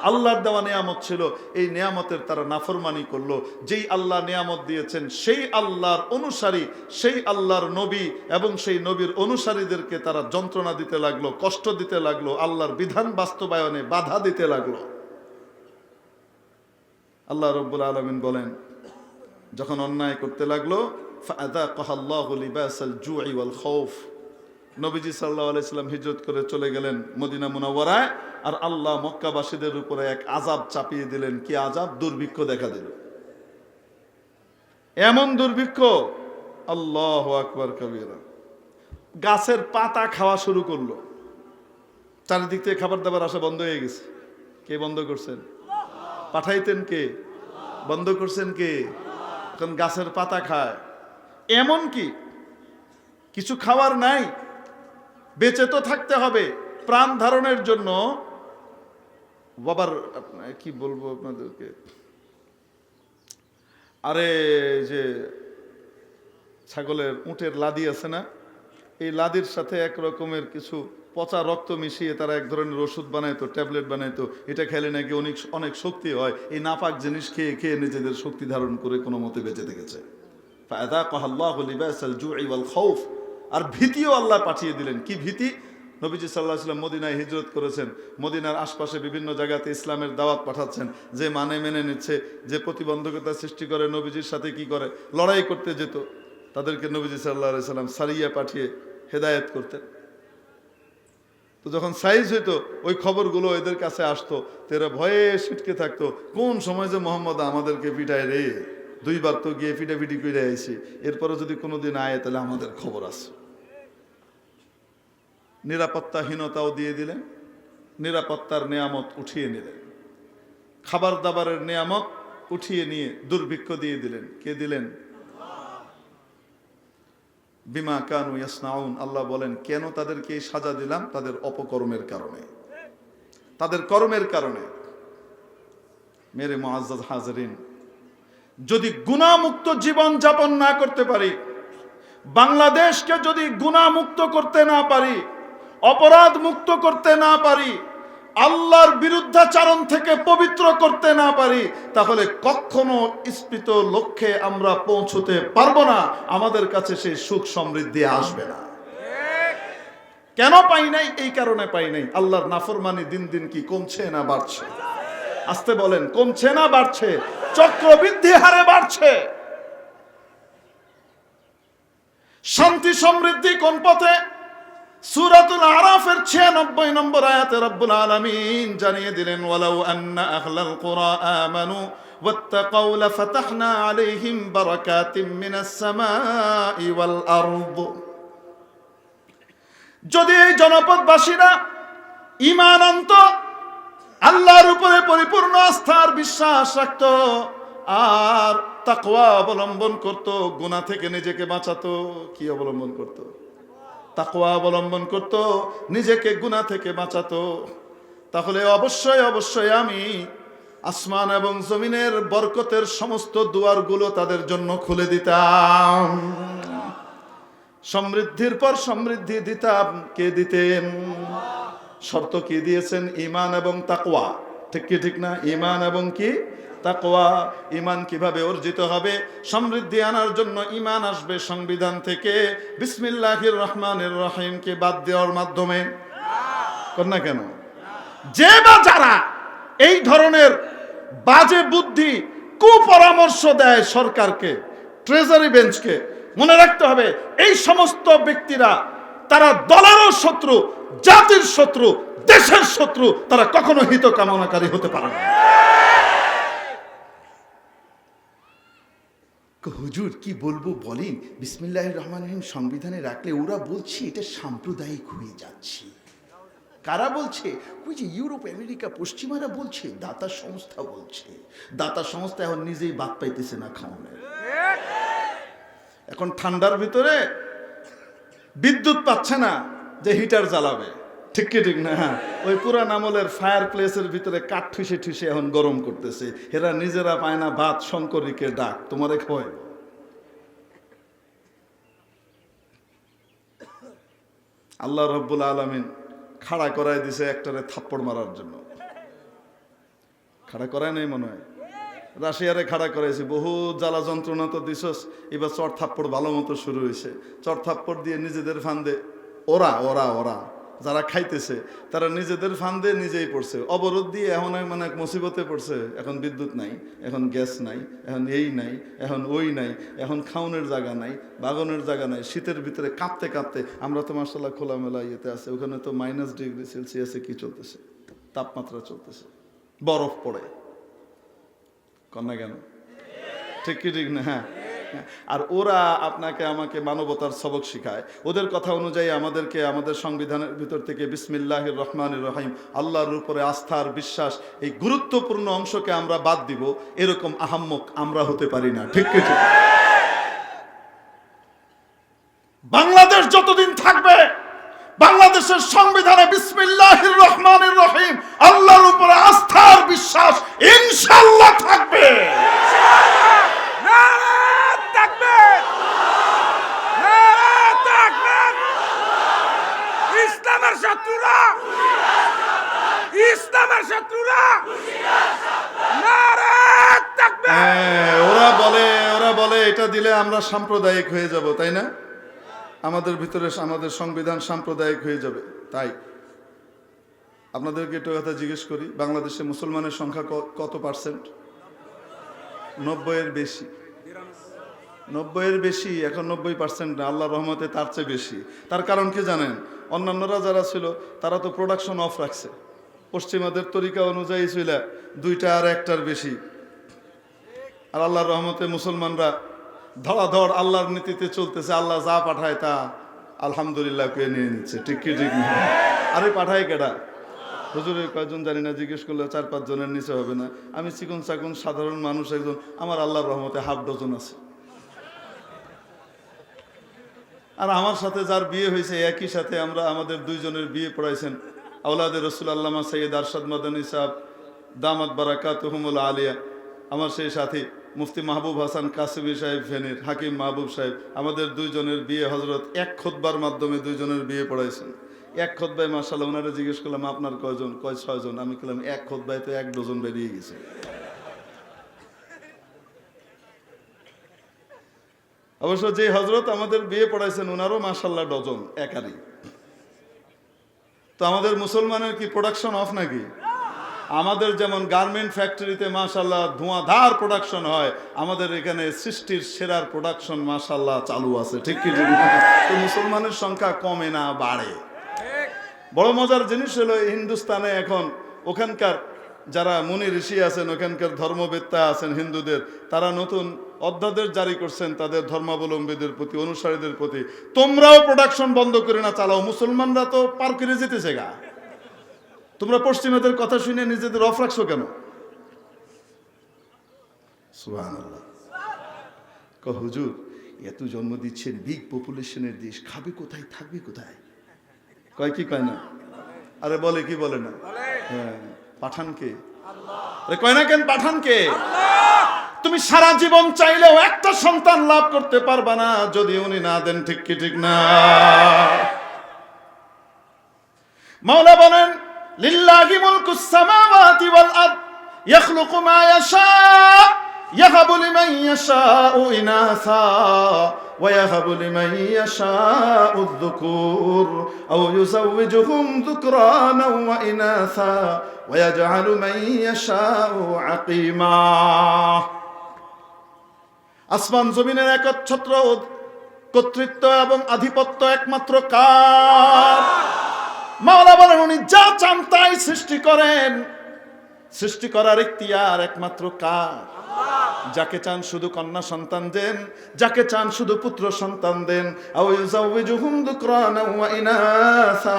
আল্লাহর দেওয়া নিয়ামত ছিল। এই নিয়ামতের তারা নাফরমানি করলো। যেই আল্লাহ নিয়ামত দিয়েছেন সেই আল্লাহর অনুসারী, সেই আল্লাহর নবী এবং সেই নবীর অনুসারীদেরকে তারা যন্ত্রণা দিতে লাগলো, কষ্ট দিতে লাগলো, আল্লাহর বিধান বাস্তবায়নে বাধা দিতে লাগলো। আল্লাহ রাব্বুল আলামিন বলেন, যখন অন্যায় করতে লাগলো, ফাআযাকাহাল্লাহু লিবাসাল জুই ওয়াল খাউফ। নবীজি সাল্লাল্লাহু আলাইহি সাল্লাম হিজরত করে চলে গেলেন মদিনা মুনাওয়ারায়, আর আল্লাহ মক্কাবাসীদের উপরে এক আযাব চাপিয়ে দিলেন। কি আযাব? দুর্ভিক্ষ দেখা দিল। এমন দুর্ভিক্ষ, আল্লাহু আকবার কবীরা, গাছের পাতা খাওয়া শুরু করলো। চারিদিক থেকে খাবার দাবার আসা বন্ধ হয়ে গেছে। কে বন্ধ করছেন? পাঠাইতেন কে? বন্ধ করছেন কে? এখন গাছের পাতা খায়। এমন কি কিছু খাওয়ার নাই, বেঁচে তো থাকতে হবে প্রাণ ধারণের জন্য। বাবার কি বলবো আপনাদেরকে, আরে যে ছাগলের উটের লাদি আছে না, এই লাদির সাথে এক রকমের কিছু পচা রক্ত মিশিয়ে তারা এক ধরনের ওষুধ বানাইতো, ট্যাবলেট বানাইতো। এটা খেলে নাকি অনেক অনেক শক্তি হয়। এই নাপাক জিনিস খেয়ে খেয়ে নিজেদের শক্তি ধারণ করে কোনো মতে বেঁচে থেকেছে। ফাআযাকাহাল্লাহু লিবাসাল জুই ওয়াল খাউফ। আর ভীতিও আল্লাহ পাঠিয়ে দিলেন। কি ভীতি? নবীজি সাল্লাল্লাহু আলাইহি ওয়াসাল্লাম মদিনায় হিজরত করেছেন, মদিনার আশপাশে বিভিন্ন জায়গাতে ইসলামের দাওয়াত পাঠাচ্ছেন। যে মেনে নিচ্ছে, যে প্রতিবন্ধকতা সৃষ্টি করে, নবীজির সাথে কি করে, লড়াই করতে যেত, তাদেরকে নবীজি সাল্লাল্লাহু আলাইহি ওয়াসাল্লাম সারিয়া পাঠিয়ে হেদায়েত করতেন। তো যখন সাইজ হইতো, ওই খবরগুলো এদের কাছে আসতো, তেরা ভয়ে ছিটকে থাকতো, কোন সময় যে মোহাম্মদ আমাদেরকে পিটায় রে। 2 বার তো গিয়ে পিটাপিটি করে আইছি, এরপরে যদি কোনোদিন আয় তাহলে আমাদের খবর আছে। নিরাপত্তাহীনতাও দিয়ে দিলেন, নিরাপত্তার নিয়ামত উঠিয়ে নিলেন, খাবার দাবারের নিয়ামত উঠিয়ে নিয়ে দুর্ভিক্ষ দিয়ে দিলেন। কে দিলেন? বিমা কানু ইয়াসনাউন। আল্লাহ বলেন, কেন তাদেরকে এই সাজা দিলাম? তাদের অপকর্মের কারণে, তাদের কর্মের কারণে। মেরে মুআজ্জাজ হাজরিন, যদি গুনাহমুক্ত জীবন যাপন না করতে পারি, বাংলাদেশকে যদি গুনাহমুক্ত করতে না পারি, অপরাধ মুক্ত করতে না পারি, আল্লাহর বিরুদ্ধাচরণ থেকে পবিত্র করতে না পারি, তাহলে কখনো ইস্পিত লক্ষ্যে আমরা পৌঁছতে পারবো না। আমাদের কাছে সেই সুখ সমৃদ্ধি আসবে না। কেন পাই নাই? এই কারণে পাই নাই, আল্লাহর নাফরমানি দিন দিন কি কমছে না বাড়ছে? আসতে বলেন, কমছে না বাড়ছে? চক্রবৃদ্ধি হারে বাড়ছে। শান্তি সমৃদ্ধি কোন পথে? সূরাতুল আরাফের 96 নম্বর আয়াতে রব্বুল আলামিন জানিয়ে দিলেন, ওয়ালাউ আন্না আহলাল কুরা আমানু ওয়াত্তাকাউ লাফাতাহনা আলাইহিম বারাকাতিম মিনাস সামাই ওয়াল আরদ। যদি এই জনপদবাসীরা ঈমান আনত, আল্লাহর উপরে পরিপূর্ণ আস্থার বিশ্বাস রাখত, আর তাকওয়া অবলম্বন করত, গুনাহ থেকে নিজেকে বাঁচাতো। কি অবলম্বন করত? তাকওয়া অবলম্বন করত, নিজেকে গুনাহ থেকে বাঁচাতো। তাহলে অবশ্যই অবশ্যই আমি আসমান এবং জমিনের বরকতের সমস্ত দুয়ারগুলো তাদের জন্য খুলে দিতাম। সমৃদ্ধির পর সমৃদ্ধি দিতাম। কে দিতেন? শর্ত কি দিয়েছেন? ঈমান এবং তাকওয়া। ঠিক কি ঠিক না? ঈমান এবং কি? তাকওয়া। ঈমান কিভাবে অর্জিত হবে? সমৃদ্ধি আনার জন্য ঈমান আসবে সংবিধান থেকে বিসমিল্লাহির রহমানির রহিমকে বাদ দেওয়ার মাধ্যমে। কর না কেন? যে বা যারা এই ধরনের বাজে বুদ্ধি, কুপরামর্শ দেয় সরকারকে, ট্রেজারি বেঞ্চকে, মনে রাখতে হবে এই সমস্ত ব্যক্তিরা তারা দলেরও শত্রু, জাতির শত্রু, দেশের শত্রু। তারা কখনো হিত কামনাকারী হতে পারে না। হুজুর কি বলবো বলেন, বিসমিল্লাহির রহমানির রহিম সংবিধানে রাখলে ওরা বলছে এটা সাম্প্রদায়িক হয়ে যাচ্ছে। কারা বলছে? ওই যে ইউরোপ, আমেরিকা, পশ্চিমারা বলছে, দাতা সংস্থা বলছে। দাতা সংস্থা এখন নিজেই বাদ পাইতেছে না খাওয়ানোর। এখন ঠান্ডার ভিতরে বিদ্যুৎ পাচ্ছে না যে হিটার জ্বালাবে। ঠিক কি ঠিক না? ওই পুরান আমলের ফায়ার প্লেসের ভিতরে কাঠ ঠুসে ঠুসে এখন গরম করতেছে। এরা নিজেরা পায় না ভাত, শঙ্করীকে ডাক তোমারে খোয়। আল্লাহ রব্বুল আলামিন খাড়া করায় দিছে একটারে থাপ্পড় মারার জন্য। খাড়া করায় নাই মনে হয়, রাশিয়ারে খাড়া করাইছে। বহু জ্বালা যন্ত্রণা তো দিছস, এবার চর থাপ্পড় ভালো মতো শুরু হয়েছে। চর থাপ্পড় দিয়ে নিজেদের ফান্দে ওরা ওরা ওরা যারা খাইতেছে তারা নিজেদের ফান্দে নিজেই পড়ছে। অবরোধ দিয়ে এখন মানে এক মুসিবতে পড়ছে। এখন বিদ্যুৎ নাই, এখন গ্যাস নাই, এখন এই নাই, এখন ওই নাই, এখন খাওনের জায়গা নাই, বাগানের জায়গা নাই। শীতের ভিতরে কাঁপতে কাঁপতে, আমরা তো মার্শাল্লাহ খোলামেলা ইয়েতে আছে, ওখানে তো -ডিগ্রি সেলসিয়াসে কি চলতেছে, তাপমাত্রা চলতেছে, বরফ পড়ে। কন্যা কেন? ঠিক কি ঠিক না? হ্যাঁ। আর ওরা আপনাকে আমাকে মানবতার সবক শিখায়। ওদের কথা অনুযায়ী আমাদেরকে আমাদের সংবিধানের ভিতর থেকে বিসমিল্লাহির রহমানির রহিম, আল্লাহর উপরে আস্থার বিশ্বাস, এই গুরুত্বপূর্ণ অংশকে আমরা বাদ দিব। এরকম আহাম্মক আমরা হতে পারি না। ঠিক কি ঠিক? বাংলাদেশ যতদিন থাকবে, বাংলাদেশের সংবিধানে বিসমিল্লাহির রহমানির রহিম, আল্লাহর উপরে আস্থার বিশ্বাস ইনশাআল্লাহ থাকবে। ইসলামের শত্রুরা, ইসলামের শত্রুরা, নারে তাকবীর। ওরা বলে এটা দিলে আমরা সাম্প্রদায়িক হয়ে যাব, তাই না? আমাদের ভিতরে আমাদের সংবিধান সাম্প্রদায়িক হয়ে যাবে। তাই আপনাদেরকে একটা কথা জিজ্ঞেস করি, বাংলাদেশে মুসলমানের সংখ্যা কত পার্সেন্ট? 90-এর বেশি। 90-এর বেশি, এখন 90% না, আল্লাহর রহমতে তার চেয়ে বেশি। তার কারণ কি জানেন? অন্যান্যরা যারা ছিল তারা তো প্রোডাকশন অফ রাখছে, পশ্চিমাদের তরিকা অনুযায়ী ছিল 2টা আর 1টার বেশি। আর আল্লাহর রহমতে মুসলমানরা ধড়াধড় আল্লাহর নীতিতে চলতেছে। আল্লাহ যা পাঠায় তা আলহামদুলিল্লাহ কে নিয়ে নিচ্ছে। ঠিক কি ঠিক না? আরে পাঠায় কেডা? হুজুরের কয়জন জানি না, জিজ্ঞেস করলে 4-5 জনের নিচে হবে না। আমি চিকন চাকুন সাধারণ মানুষ একজন, আমার আল্লাহর রহমতে হাফ ডজন আছে। আর আমার সাথে যার বিয়ে হয়েছে, একই সাথে আমরা আমাদের 2 জনের বিয়ে পড়াইছেন আওলাদে রসুল আল্লামা সৈয়দ আরশাদ মাদানী সাহেব দামাত বারাকাতুহুমুল আলিয়া, আমার সেই সাথী মুফতি মাহবুব হাসান কাসিমি সাহেব ফেনীর, হাকিম মাহবুব সাহেব, আমাদের 2 জনের বিয়ে হজরত এক খুতবার মাধ্যমে 2 জনের বিয়ে পড়াইছেন। এক খুতবায় মাশাআল্লাহ। ওনারা জিজ্ঞেস করলাম আপনার কয়জন? কয় 6 জন। আমি বললাম এক খুতবায় তো 1 ডজন বেরিয়ে গেছে। অবশ্য যে হজরত আমাদের বিয়ে পড়াইছেন ওনারও মাশাআল্লাহ ডজন একারই। তো আমাদের মুসলমানের কি প্রোডাকশন অফ নাকি? আমাদের যেমন গার্মেন্ট ফ্যাক্টরিতে মাশাআল্লাহ ধোঁয়াধার প্রোডাকশন হয়, আমাদের এখানে সৃষ্টির সেরার প্রোডাকশন মাশাআল্লাহ চালু আছে। ঠিক কি? তো মুসলমানের সংখ্যা কমে না, বাড়ে। বড় মজার জিনিস হলো হিন্দুস্তানে এখন ওখানকার যারা মুনি ঋষি আছেন, ওখানকার ধর্মবেত্তা আছেন হিন্দুদের, তারা নতুন অধ্যাদেশ জারি করছেন তাদের ধর্মাবলম্বীদের প্রতি, অনুসারীদের প্রতি, তোমরাও প্রোডাকশন বন্ধ করে না চালাও। মুসলমানরা তো পার করে যেতেছে গা, তোমরা পশ্চিমাদের কথা শুনে নিজেদের অফ রাখছো কেন? সুবহানাল্লাহ। হুজুর এত জন্ম দিচ্ছেন, বিগ পপুলেশনের দেশ, খাবে কোথায়, থাকবে কোথায়? কয় কি কয় না? আরে বলে কি বলে না? হ্যাঁ, পাঠানকে আরে কয় না কেন? পাঠানকে তুমি সারা জীবন চাইলেও একটা সন্তান লাভ করতে পারবা না যদি উনি না দেন, ঠিক কি ঠিক না? মাওলা বলেন লিল্লাহি মুলকুস সামাওয়াতি ওয়াল আরদ ইয়াখলুকু মা ইয়াশা ইয়াহাবু লিমান ইয়াশাউ ইনাসা ওয়া ইয়াহাবু লিমান ইয়াশাউ আয-যুকুর আও ইউযাওwiজুহুম যুকরানা ওয়া ইনাসা ওয়া ইয়াজআলু মান ইয়াশাউ আকীমা। আসমান জমিনের একচ্ছত্র কর্তৃত্ব এবং আধিপত্য একমাত্র কার? মাওলা বলেন উনি যা চান তাই সৃষ্টি করেন। সৃষ্টি করার ইখতিয়ার একমাত্র কার? যাকে চান শুধু কন্যা সন্তান দেন, যাকে চান শুধু পুত্র সন্তান দেন। আও ইউযাওwiজুহুম যুকরানা ওয়া ইনাসা,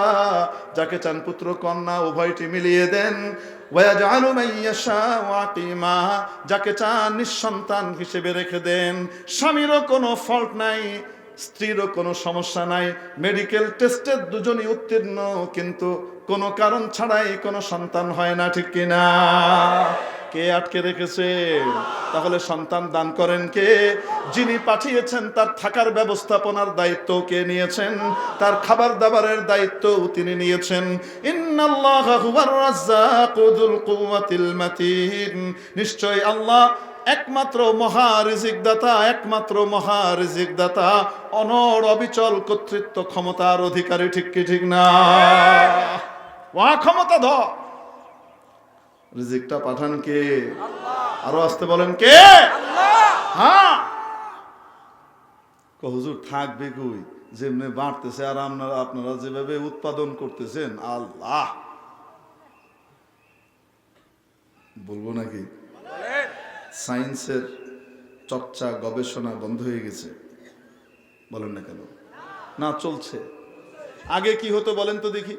যাকে চান পুত্র কন্যা উভয়টি মিলিয়ে দেন। ওয়া ইয়াজআলু মান ইয়াশাউ আকীমা, যাকে চান নিঃসন্তান হিসেবে রেখে দেন। স্বামীরও কোনো ফল্ট নাই, স্ত্রীরও কোনো সমস্যা নাই, মেডিকেল টেস্টে দুজনই উত্তীর্ণ, কিন্তু কোনো কারণ ছাড়াই কোনো সন্তান হয় না, ঠিক কিনা? কে আটকে রেখেছে? তাহলে সন্তান দান করেন কে? যিনি পাঠিয়েছেন তার থাকার ব্যবস্থাপনার দায়িত্ব কে নিয়েছেন? তার খাবার দাবারের দায়িত্ব তিনি নিয়েছেন। ইন্নাল্লাহা হুয়ার রাজ্জাকু যুল কুওয়াতিল মাতিন, নিশ্চয় আল্লাহ একমাত্র মহা রিজিক দাতা, একমাত্র মহা রিজিক দাতা, অনড় অবিচল কর্তৃত্ব ক্ষমতার অধিকারী, ঠিক কি ঠিক না? ওয়া ক্ষমতা ধর। রিজিকটা পাঠান কে? আরো আসতে বলেন কে? হ্যাঁ। হুজুর থাকবে কই? যেমনি বাড়তেছে আর আপনারা যেভাবে উৎপাদন করতেছেন, আল্লাহ বলবো নাকি? সায়েন্সের চর্চা গবেষণা বন্ধ হয়ে গেছে, বলেন না কেন? না চলছে। আগে কি হতো বলেন তো দেখি?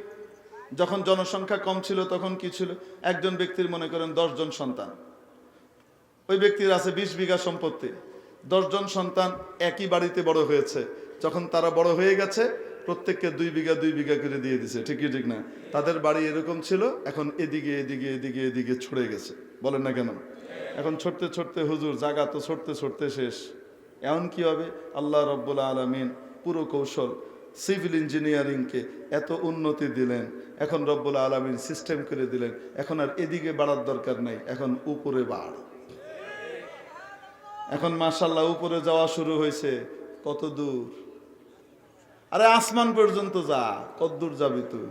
যখন জনসংখ্যা কম ছিল তখন কি ছিল? একজন ব্যক্তির মনে করেন 10 জন সন্তান, ওই ব্যক্তির আছে 20 বিঘা সম্পত্তি। 10 জন সন্তান একই বাড়িতে বড় হয়েছে, যখন তারা বড় হয়ে গেছে প্রত্যেককে 2 বিঘা 2 বিঘা করে দিয়ে দিছে, ঠিক কি ঠিক না? তাদের বাড়ি এরকম ছিল, এখন এদিকে এদিকে এদিকে এদিকে ছড়ে গেছে, বলেন না কেন? এখন ছড়তে ছড়তে হুজুর জায়গা তো ছড়তে ছড়তে শেষ। এমন কি হবে? আল্লাহ রাব্বুল আলামিন পুরো কৌশল সিভিল ইঞ্জিনিয়ারিংকে এত উন্নতি দিলেন, এখন রব্বুল আলামিন সিস্টেম করে দিলেন, এখন আর এদিকে বাড়ার দরকার নাই, এখন উপরে বাড়। এখন মাশাআল্লাহ উপরে যাওয়া শুরু হয়েছে। কত দূর? আরে আসমান পর্যন্ত যা। কত দূর যাবি তুই?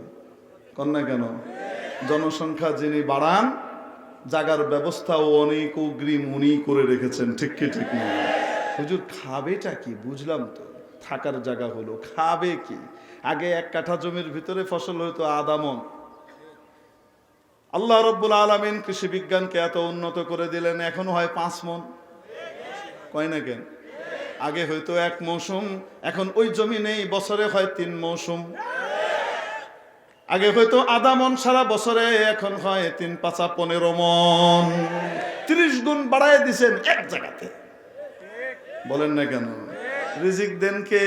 কন্যা কেন? জনসংখ্যা যিনি বাড়ান, জাগার ব্যবস্থাও অনেক অগ্রিম উনি করে রেখেছেন, ঠিক কি ঠিক না? হুজুর খাবেটা কি? বুঝলাম তো, থাকার জায়গা হলো, খাবে কি? আগে 1 কাঠা জমির ভিতরে ফসল হইতো আধা মণ। আল্লাহ রাব্বুল আলামিন কৃষি বিজ্ঞানকে এত উন্নত করে দিলেন, এখন হয় 5 মণ। কয় না কেন? আগে হয়তো 1 মৌসুম, এখন ওই জমি নেই, বছরে হয় 3 মৌসুম। আগে হয়তো আধা মণ সারা বছরে, এখন হয় 3 5 15 মণ। 30 গুণ বাড়ায় দিছেন এক জায়গাতে, বলেন না কেন? রিজিক দেন কে?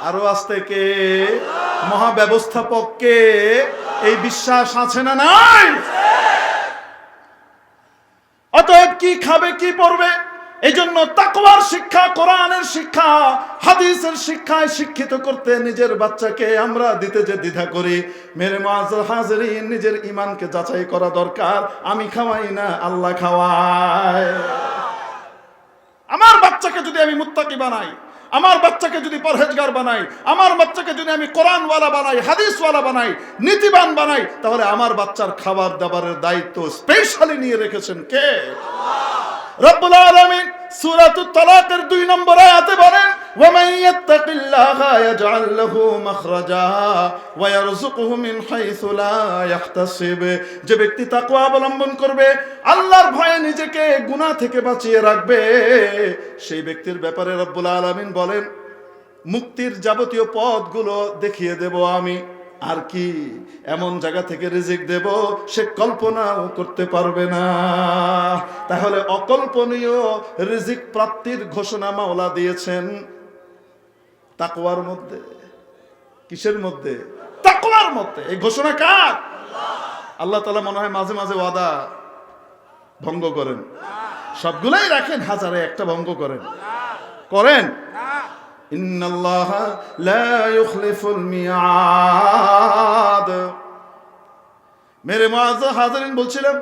আরো আসতে কে? মহা ব্যবস্থাপক কে? এই বিশ্বাস আছে না নাই? অতএব কি খাবে কি পড়বে, এই জন্য তাকওয়ার শিক্ষা, কোরআনের শিক্ষা, হাদিসের শিক্ষায় শিক্ষিত করতে নিজের বাচ্চাকে আমরা দিতে যে দ্বিধা করি, মেরে মুআজ্জাজ হাজিরিন, নিজের ঈমানকে যাচাই করা দরকার। আমি খাওয়াই না, আল্লাহ খাওয়ায়। আমার বাচ্চাকে যদি আমি মুত্তাকি বানাই, আমার বাচ্চাকে যদি পরহেজগার বানাই, আমার বাচ্চাকে যদি আমি কোরআনওয়ালা বানাই, হাদিসওয়ালা বানাই, নীতিবান বানাই, তাহলে আমার বাচ্চার খাবার দাবারের দায়িত্ব স্পেশালি নিয়ে রেখেছেন কে? রব্বুল আলামিন সূরাতুত তালাকের 2 নম্বর আয়াতে বলেন, ওয়া মান ইয়াত্তাকিল্লাহা ইয়াজআল লাহু মাখরাজা ওয়া ইয়ারযুকুহু মিন হাইসু লা ইয়াহতাসিব। যে ব্যক্তি তাকওয়া অবলম্বন করবে, আল্লাহর ভয়ে নিজেকে গুনাহ থেকে বাঁচিয়ে রাখবে, সেই ব্যক্তির ব্যাপারে রব্বুল আলামিন বলেন মুক্তির যাবতীয় পথগুলো দেখিয়ে দেব আমি। আর কি এমন জায়গা থেকে রিজিক দেব সে কল্পনাও করতে পারবে না। তাহলে অকল্পনীয় রিজিক প্রাপ্তির ঘোষণা মাওলা দিয়েছেন তাকওয়ার মধ্যে। কিসের মধ্যে? তাকওয়ার মধ্যে। এই ঘোষণা কার? আল্লাহ তাআলা মনে হয় মাঝে মাঝে ওয়াদা ভঙ্গ করেন, সবগুলাই রাখেন, হাজারে একটা ভঙ্গ করেন। করেন? ইন্নাল্লাহা লা ইউখলিফুল মিয়াদ। মেরে মুআজ্জাজ হাজিরিন, বলছিলাম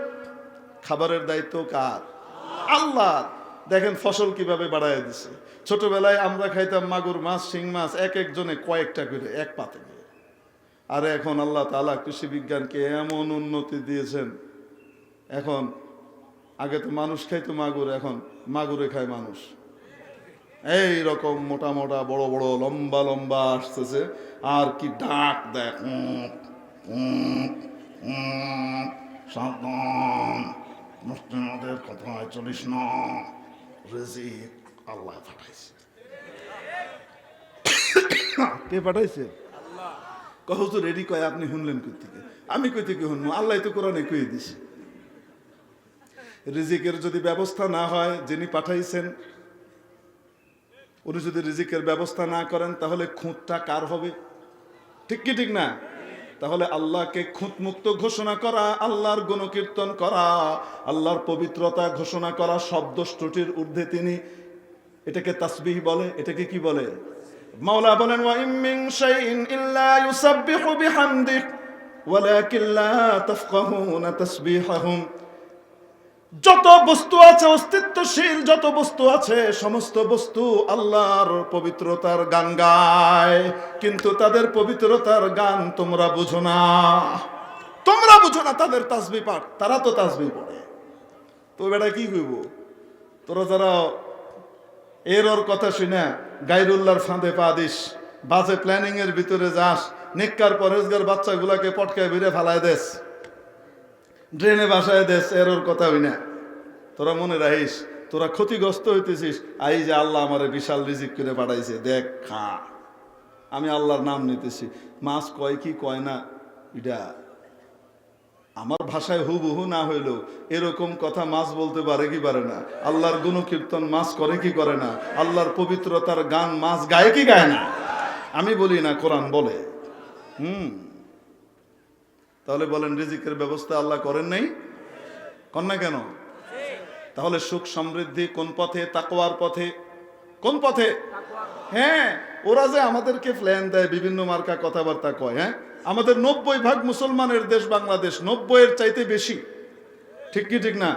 খাবারের দায়িত্ব কার? আল্লাহর। দেখেন ফসল কিভাবে বাড়ায় দিছে। ছোটবেলায় আমরা খাইতাম মাগুর মাছ, শিং মাছ, এক একজনে কয়েকটা করে, এক পাতে করে। আর এখন আল্লাহ তাআলা কৃষি বিজ্ঞানকে এমন উন্নতি দিয়েছেন, এখন আগে তো মানুষ খাইতো মাগুর, এখন মাগুরে খায় মানুষ। এই রকম মোটা মোটা বড় বড় লম্বা লম্বা আসতেছে, আর কি ডাক দেখ, সাবধান মুসলিমদের কথায় চলিস না, রিজিক আল্লাহ পাঠাইছে। কে পাঠাইছে? হুজুর রেডি কয়, আপনি শুনলেন কই থেকে? আমি কই থেকে শুনবো? আল্লাহ তো কোরআনে কই দিছে। রিজিকের যদি ব্যবস্থা না হয়, যিনি পাঠাইছেন উনি যদি রিজিকের ব্যবস্থা না করেন, তাহলে খুঁতটা কার হবে? ঠিক কি ঠিক না? তাহলে আল্লাহকে খুঁত মুক্ত ঘোষণা করা, আল্লাহর গুণকীর্তন করা, আল্লাহর পবিত্রতা ঘোষণা করা, শব্দ ত্রুটির ঊর্ধ্বে তিনি, এটাকে তাসবিহ বলে। এটাকে কি বলে? মাওলা বলেন, ওয়া ইম মিন শাইইন ইল্লা ইউসাব্বিহু বিহামদিহি ওয়ালাকিন লা তাফকাহুনা তাসবিহাহুম। যত বস্তু আছে, অস্তিত্বশীল যত বস্তু আছে, সমস্ত বস্তু আল্লাহর পবিত্রতার গান গায়, কিন্তু তাদের পবিত্রতার গান তোমরা বুঝো না। তোমরা বুঝো না তাদের তাসবিহ পাঠ। তারা তো তাসবিহ পড়ে। তো বেটা কি কইব? তোরা যারা এর ওর কথা শুনে গায়রুল্লাহর ফাঁদে পা দিস, বাজে প্ল্যানিং এর ভিতরে যাস, নেককার পরেজগার বাচ্চাগুলাকে পটকায় ভিড়ে ফালায় দেস, ড্রেনে বাসায় দেশ, এর ওর কথা হই না। তোরা মনে রাখিস, তোরা ক্ষতিগ্রস্ত হইতেছিস। আই যে আল্লাহ আমারে বিশাল রিজিক করে পাঠাইছে, দেখ খা। আমি আল্লাহর নাম নিতেছি। মাছ কয় কি কয় না, এটা আমার ভাষায় হুবহু না হইলেও এরকম কথা মাছ বলতে পারে কি পারে না? আল্লাহর গুণকীর্তন মাছ করে কি করে না? আল্লাহর পবিত্রতার গান মাছ গায় কি গায় না? আমি বলি না, কোরআন বলে। তাহলে বলেন, রিজিকের ব্যবস্থা আল্লাহ করেন নাই? কর না কেন? তাহলে সুখ সমৃদ্ধি কোন পথে? তাকওয়ার পথে। কোন পথে? হ্যাঁ, ওরা যে আমাদেরকে প্ল্যান দেয়, বিভিন্ন মার্কা কথাবার্তা কয়, হ্যাঁ, আমাদের 90% মুসলমানের দেশ বাংলাদেশ, 90-এর চাইতে বেশি। ঠিক কি ঠিক না?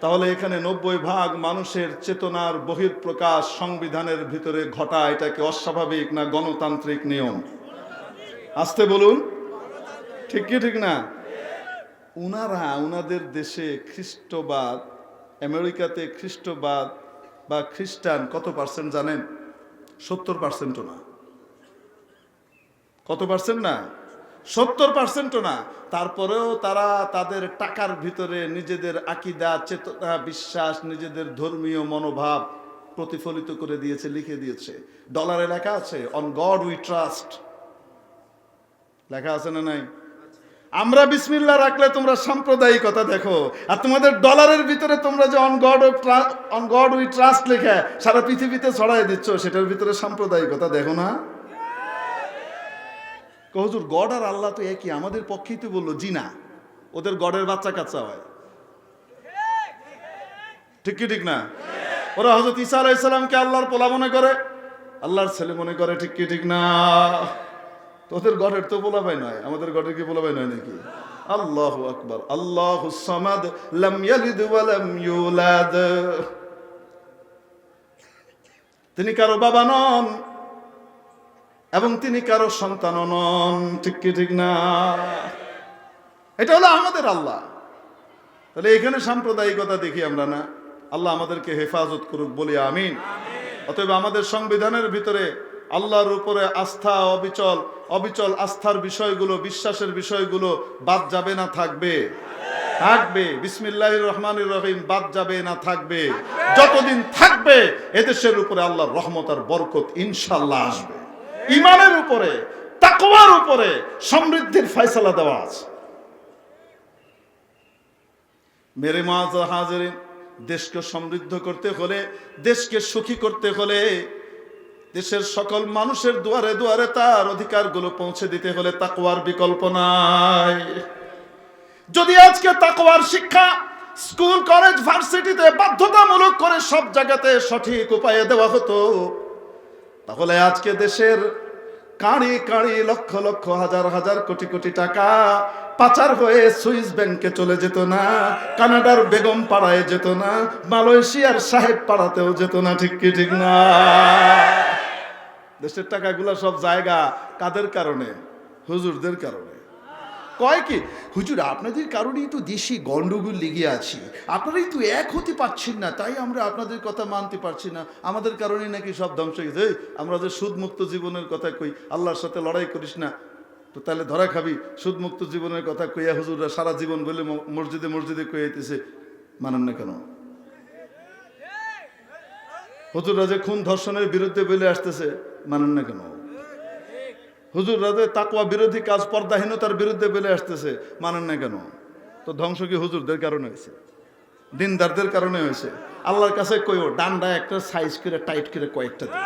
তাহলে এখানে 90% মানুষের চেতনার বহিঃপ্রকাশ সংবিধানের ভিতরে ঘটা, এটাকে অস্বাভাবিক না গণতান্ত্রিক নিয়ম? আসতে বলুন, ঠিক কি ঠিক না? উনারা উনাদের দেশে খ্রিস্টবাদ, আমেরিকাতে খ্রিস্টবাদ বা খ্রিস্টান কত পার্সেন্ট জানেন? 70%ও না। কত পার্সেন্ট না? 70%ও না। তারপরেও তারা তাদের টাকার ভিতরে নিজেদের আকীদা, চেতনা, বিশ্বাস, নিজেদের ধর্মীয় মনোভাব প্রতিফলিত করে দিয়েছে, লিখে দিয়েছে। ডলারে লেখা আছে, অন গড উই ট্রাস্ট। লেখা আছে না নাই? আমরা বিসমিল্লাহ রাখলে তোমরা সাম্প্রদায়িকতা দেখো, আর তোমাদের ডলারের ভিতরে তোমরা যে অন গড উই ট্রাস্ট লেখা সারা পৃথিবীতে ছড়াই দিচ্ছ, সেটার ভিতরে সাম্প্রদায়িকতা দেখো না? হুজুর গড আর আল্লাহ তো একই, আমাদের পক্ষেই তো বললো। জি না, ওদের গডের বাচ্চা কাচ্চা হয়। ঠিক কি ঠিক না? ওরা হযরত ঈসা আলাইহিস সালামকে আল্লাহর পোলা মনে করে, আল্লাহর ছেলে মনে করে। ঠিক কি ঠিক না? তোদের গডের তো পোলাপাই নয়, আমাদের গডের কি পোলাপাই নয় নাকি? আল্লাহু আকবার। আল্লাহুস সামাদ লাম ইয়ালিদ ওয়া লাম ইউলাদ। তিনি কারো বাবা নন এবং তিনি কারো সন্তানও নন। ঠিক কি ঠিক না? এটা হলো আমাদের আল্লাহ। তাহলে এখানে সাম্প্রদায়িকতা দেখি আমরা না। আল্লাহ আমাদেরকে হেফাজত করুক, বলি আমিন। অতএব আমাদের সংবিধানের ভিতরে আল্লাহর উপরে আস্থা, অবিচল আস্থার বিষয়গুলো, বিশ্বাসের বিষয়গুলো বাদ যাবে না থাকবে? থাকবে। বিসমিল্লাহির রহমানির রহিম বাদ যাবে না থাকবে? যতদিন থাকবে এদেশের উপরে আল্লাহর রহমত আর বরকত ইনশাআল্লাহ আসবে। ঈমানের উপরে, তাকওয়ার উপরে সমৃদ্ধির ফয়সালা দেওয়া আছে। মেরে মুআজ্জাজ হাজিরিন, দেশকে সমৃদ্ধ করতে হলে, দেশকে সুখী করতে হলে, দেশের সকল মানুষের দুয়ারে দুয়ারে তার অধিকারগুলো পৌঁছে দিতে হলে তাকওয়ার বিকল্প নাই। যদি আজকে তাকওয়ার শিক্ষা স্কুল কলেজ ভার্সিটিতে বাধ্যতামূলক করে সব জায়গাতে সঠিক উপায়ে দেওয়া হতো, তাহলে আজকে দেশের কাঁড়ি কাঁড়ি লক্ষ লক্ষ হাজার হাজার কোটি কোটি টাকা পাচার হয়ে সুইস ব্যাংকে চলে যেত না, কানাডার বেগম পাড়ায় যেত না, মালয়েশিয়ার সাহেব পাড়াতেও যেত না। ঠিক কি ঠিক না? দেশের টাকাগুলো সব জায়গা কাদের কারণে? হুজুরদের কারণে। কয় কি হুজুর আপনাদের কারণেই তো দেশে গন্ডগোল লেগে আছি, আপনারাই তো এক হতে পারছেন না, তাই আমরা আপনাদের কথা মানতে পারছি না, আমাদের কারণেই নাকি সব ধ্বংস হয়ে গেছে। আমরা যে সুদমুক্ত জীবনের কথা কই, আল্লাহর সাথে লড়াই করিস না, তো তাহলে ধরা খাবি। সুদমুক্ত জীবনের কথা কইয়া হুজুররা সারা জীবন বলে মসজিদে মসজিদে কইতেছে, মানেন না কেন? হুজুররা যে খুন ধর্ষণের বিরুদ্ধে বলে আসতেছে, মানেন না কেন? হুজুররা যে তাকওয়া বিরোধী কাজ পর্দাহীনতার বিরুদ্ধে বলে আসতেছে, মানেন না কেন? তো ধ্বংস কি হুজুরদের কারণে হয়েছে? দিনদারদের কারণে হয়েছে? আল্লাহর কাছে কইও ডান্ডা একটা সাইজ করে টাইট করে কয়েকটা দিন।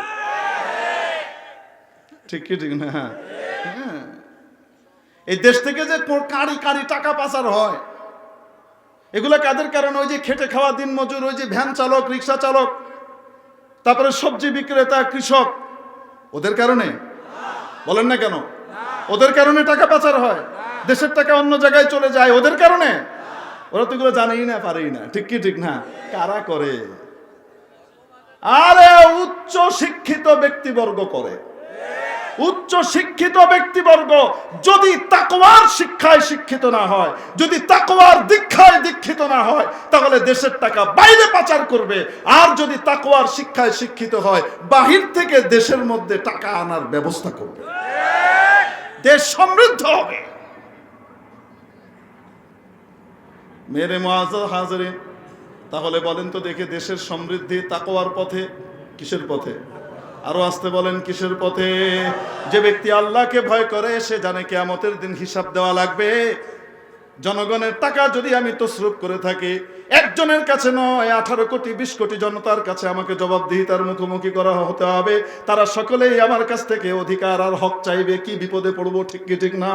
ঠিক কি ঠিক না? হ্যাঁ, এই দেশ থেকে যে কারি কারি টাকা পাচার হয়, এগুলা কাদের কারণে? ওই যে খেটে খাওয়া দিন মজুর, ওই যে ভ্যান চালক, রিক্সা চালক, তারপরে সবজি বিক্রেতা, কৃষক, ওদের কারণে? বলেন না কেন? ওদের কারণে টাকা পাচার হয়, দেশের টাকা অন্য জায়গায় চলে যায়, ওদের কারণে? ওরা তো এগুলো জানেই না, পারেই না। ঠিক কি ঠিক না? কারা করে? আরে উচ্চ শিক্ষিত ব্যক্তিবর্গ করে। উচ্চ শিক্ষিত ব্যক্তিবর্গ যদি তাকওয়ার শিক্ষায় শিক্ষিত না হয়, যদি তাকওয়ার দীক্ষায় দীক্ষিত না হয়, তাহলে দেশের টাকা বাইরে পাচার করবে। আর যদি তাকওয়ার শিক্ষায় শিক্ষিত হয়, বাহির থেকে দেশের মধ্যে টাকা আনার ব্যবস্থা করবে, দেশ সমৃদ্ধ হবে। মেরে মুআজ্জাজ হাজিরিন, তাহলে বলেন তো দেখে, দেশের সমৃদ্ধি তাকওয়ার পথে? কিসের পথে? আরো আসতে বলেন, কিসের পথে? যে ব্যক্তি আল্লাহকে ভয় করে, সে জানে কিয়ামতের দিন হিসাব দেওয়া লাগবে। জনগণের টাকা যদি আমি তসরুপ করে থাকি, একজনের কাছে নয়, 18 কোটি 20 কোটি জনতার কাছে আমাকে জবাবদিহিতার মুখোমুখি করা হতে হবে। তারা সকলেই আমার কাছ থেকে অধিকার আর হক চাইবে। কি বিপদে পড়বো? ঠিক কি ঠিক না?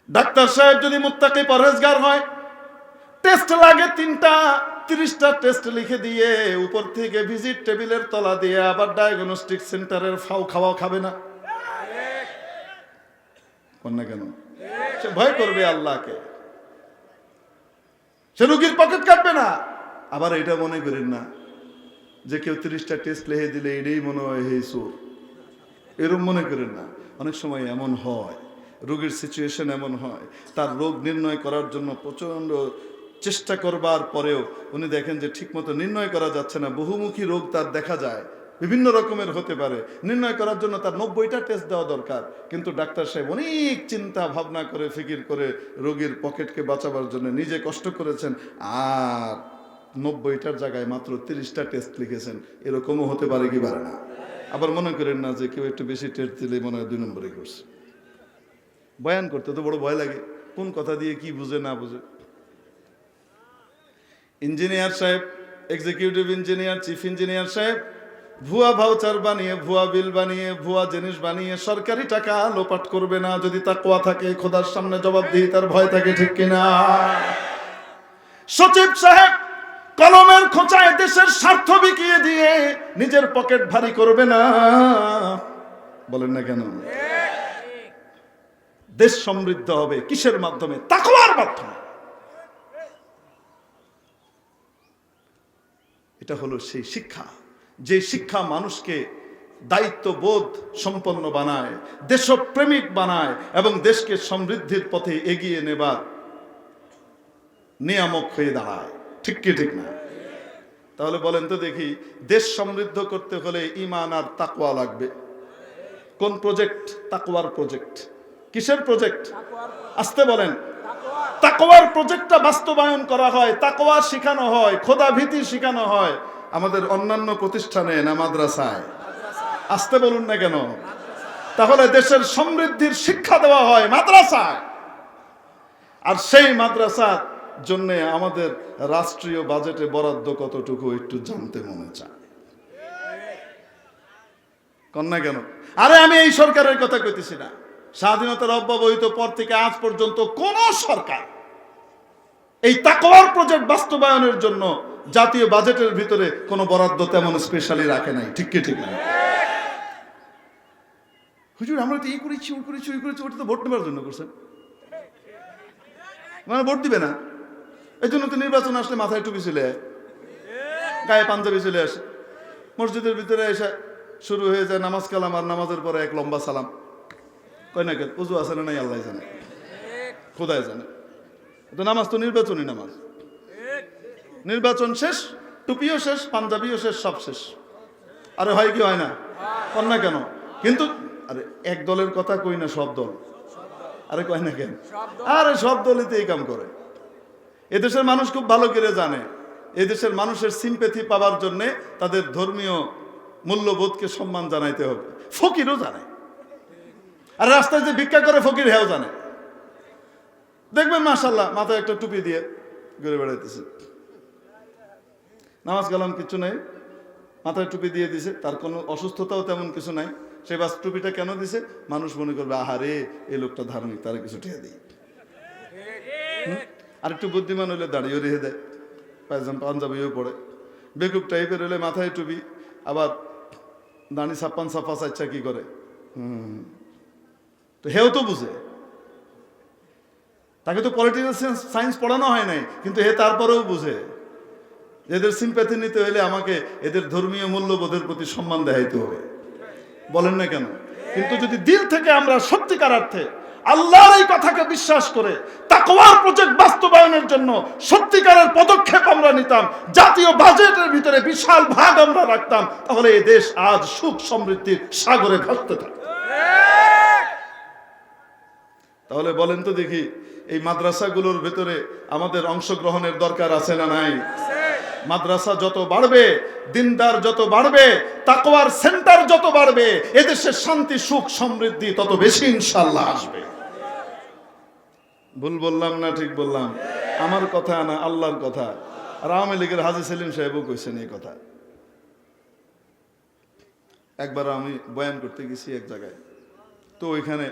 ডাক্তার সাহেব যদি মুত্তাকি পরহেজগার হয়, টেস্ট লাগে 3টা, 30টা টেস্ট লিখে দিয়ে উপর থেকে ভিজিট টেবিলের তলা দিয়ে আবার ডায়াগনস্টিক সেন্টারের ফাও খাওয়া খাবে না? কেন? সে ভয় করবে আল্লাহকে, সে রোগীর পকেট কাটবে না। আবার এটা মনে করেন না যে কেউ 30টা টেস্ট লিখে দিলে এটাই মনে হয় হে চোর, এরকম মনে করেন না। অনেক সময় এমন হয়, রোগীর সিচুয়েশন এমন হয়, তার রোগ নির্ণয় করার জন্য প্রচন্ড চেষ্টা করবার পরেও উনি দেখেন যে ঠিকমতো নির্ণয় করা যাচ্ছে না। বহুমুখী রোগ তার দেখা যায়, বিভিন্ন রকমের হতে পারে। নির্ণয় করার জন্য তার 90টা টেস্ট দেওয়া দরকার, কিন্তু ডাক্তার সাহেব অনেক চিন্তা ভাবনা করে, ফিকির করে রোগীর পকেটকে বাঁচাবার জন্য নিজে কষ্ট করেছেন, আর 90টার জায়গায় মাত্র 30টা টেস্ট লিখেছেন। এরকমও হতে পারে কি পারে না? আবার মনে করেন না যে কেউ একটু বেশি টেস্ট দিলে মনে হয় 2 নম্বরে করছে। বয়ান করতে তো বড় ভয় লাগে, কোন কথা দিয়ে কি বুঝে না বুঝে। ইঞ্জিনিয়ার সাহেব, এক্সিকিউটিভ ইঞ্জিনিয়ার, চিফ ইঞ্জিনিয়ার সাহেব ভুয়া ভাউচার বানিয়ে, ভুয়া বিল বানিয়ে, ভুয়া জিনিস বানিয়ে সরকারি টাকা লোপাট করবে না, যদি তাকওয়া থাকে, খোদার সামনে জবাবদিহিতার ভয় থাকে। ঠিক কিনা? সচিব সাহেব কলমের খোঁচায় দেশের স্বার্থ বিকিয়ে দিয়ে নিজের পকেট ভারী করবে না। বলেন না কেন? দেশ সমৃদ্ধ হবে কিসের মাধ্যমে? তাকওয়ার মাধ্যমে। এটা হলো সেই শিক্ষা, যে শিক্ষা মানুষকে দায়িত্ববোধ সম্পন্ন বানায়, দেশপ্রেমিক বানায় এবং দেশকে সমৃদ্ধির পথে এগিয়ে নেবার নিয়ামক হয়ে দাঁড়ায়। ঠিক কি ঠিক না? তাহলে বলেন তো দেখি, দেশ সমৃদ্ধ করতে হলে ঈমান আর তাকওয়া লাগবে। কোন প্রজেক্ট? তাকওয়ার প্রজেক্ট। কিসের প্রজেক্ট? আসতে বলেন। তাকওয়ার প্রজেক্টটা বাস্তবায়ন করা হয়, তাকওয়া শেখানো হয়, খোদা ভীতি শেখানো হয় আমাদের অন্যান্য প্রতিষ্ঠানে না মাদ্রাসায়? আসতে বলুন না কেন? তাহলে দেশের সমৃদ্ধির শিক্ষা দেওয়া হয় মাদ্রাসায়, আর সেই মাদ্রাসার জন্য আমাদের রাষ্ট্রীয় বাজেটে বরাদ্দ কতটুকু একটু জানতে মনে চায়। কন্যা কেন? আরে আমি এই সরকারের কথা কইতেছি না, স্বাধীনতার অব্যবহিত পর থেকে আজ পর্যন্ত কোন সরকার এই তাকওয়ার প্রজেক্ট বাস্তবায়নের জন্য জাতীয় বাজেটের ভিতরে কোনো বরাদ্দ তেমন স্পেশালি রাখে নাই। ঠিক কি ঠিক না? হুজুর আমরা তো এই করেছি ওই করেছি ওই করেছি, ওটা তো ভোট নেবার জন্য করছেন, মানে ভোট দিবে না, এই জন্য তো নির্বাচন আসলে মাথায় টুপি চলে আসে, গায়ে পাঞ্জাবি চলে আসে, মসজিদের ভিতরে এসে শুরু হয়ে যায় নামাজ কালাম, আর নামাজের পরে এক লম্বা সালাম। কয় না কেন? উজু আছে না নাই আল্লাহ জানে, খোদায় জানে। তো নামাজ তো নির্বাচনী নামাজ, নির্বাচন শেষ, টুপিও শেষ, পাঞ্জাবিও শেষ, সব শেষ। আরে হয় কি হয় না? কন না কেন? কিন্তু আরে এক দলের কথা কই না, সব দল। আরে কয় না কেন? আরে সব দলই তো এই কাম করে। এদেশের মানুষ খুব ভালো করে জানে, এদেশের মানুষের সিম্প্যাথি পাওয়ার জন্য তাদের ধর্মীয় মূল্যবোধকে সম্মান জানাইতে হবে। ফকিরও জানে, আর রাস্তায় যে ভিক্ষা করে ফকির হেও জানে। দেখবেন মাশাআল্লাহ মাথায় একটা টুপি দিয়ে ঘুরে বেড়াইতেছে, নামাজ কালাম কিছু নাই, মাথায় টুপি দিয়ে দিছে, তার কোনো অসুস্থতাও তেমন কিছু নাই। সে বাস টুপিটা কেন দিছে? মানুষ মনে করবে আহারে এই লোকটা ধার্মিক, তারা কিছু ঠেয়ে দিই। আর একটু বুদ্ধিমান হলে দাঁড়িয়েও রেখে দেয়, পাঞ্জাবিও পড়ে। বেকুব টাইপের হলে মাথায় টুপি, আবার দাঁড়ি ছাপ্পান সাফা চাচ্ছা কি করে, তো হেও তো বুঝে। তাকে তো পলিটিক্যাল সায়েন্স পড়ানো হয় নাই, কিন্তু হে তারপরেও বুঝে এদের সিম্প্যাথি নিতে হলে আমাকে এদের ধর্মীয় মূল্যবোধের প্রতি সম্মান দেখাইতে হবে। বলেন না কেন? কিন্তু যদি দিল থেকে আমরা সত্যিকার অর্থে আল্লাহর এই কথাকে বিশ্বাস করে তাকওয়ার প্রজেক্ট বাস্তবায়নের জন্য সত্যিকারের পদক্ষেপ আমরা নিতাম, জাতীয় বাজেটের ভিতরে বিশাল ভাগ আমরা রাখতাম, তাহলে এই দেশ আজ সুখ সমৃদ্ধির সাগরে ভাসতে থাকে। তাহলে বলেন তো দেখি, এই মাদ্রাসাগুলোর ভিতরে আমাদের অংশগ্রহণের দরকার আছে না নাই? মাদ্রাসা যত বাড়বে, দিনদার যত বাড়বে, তাকওয়ার সেন্টার যত বাড়বে, এদেশে শান্তি সুখ সমৃদ্ধি তত বেশি ইনশাআল্লাহ আসবে। ভুল বললাম না ঠিক বললাম? আমার কথা না, আল্লাহর কথা। আর আওয়ামী লীগের হাজী সেলিম সাহেবও কইছেন এই কথা। একবার আমি বয়ান করতে গেছি এক জায়গায়, তো ওইখানে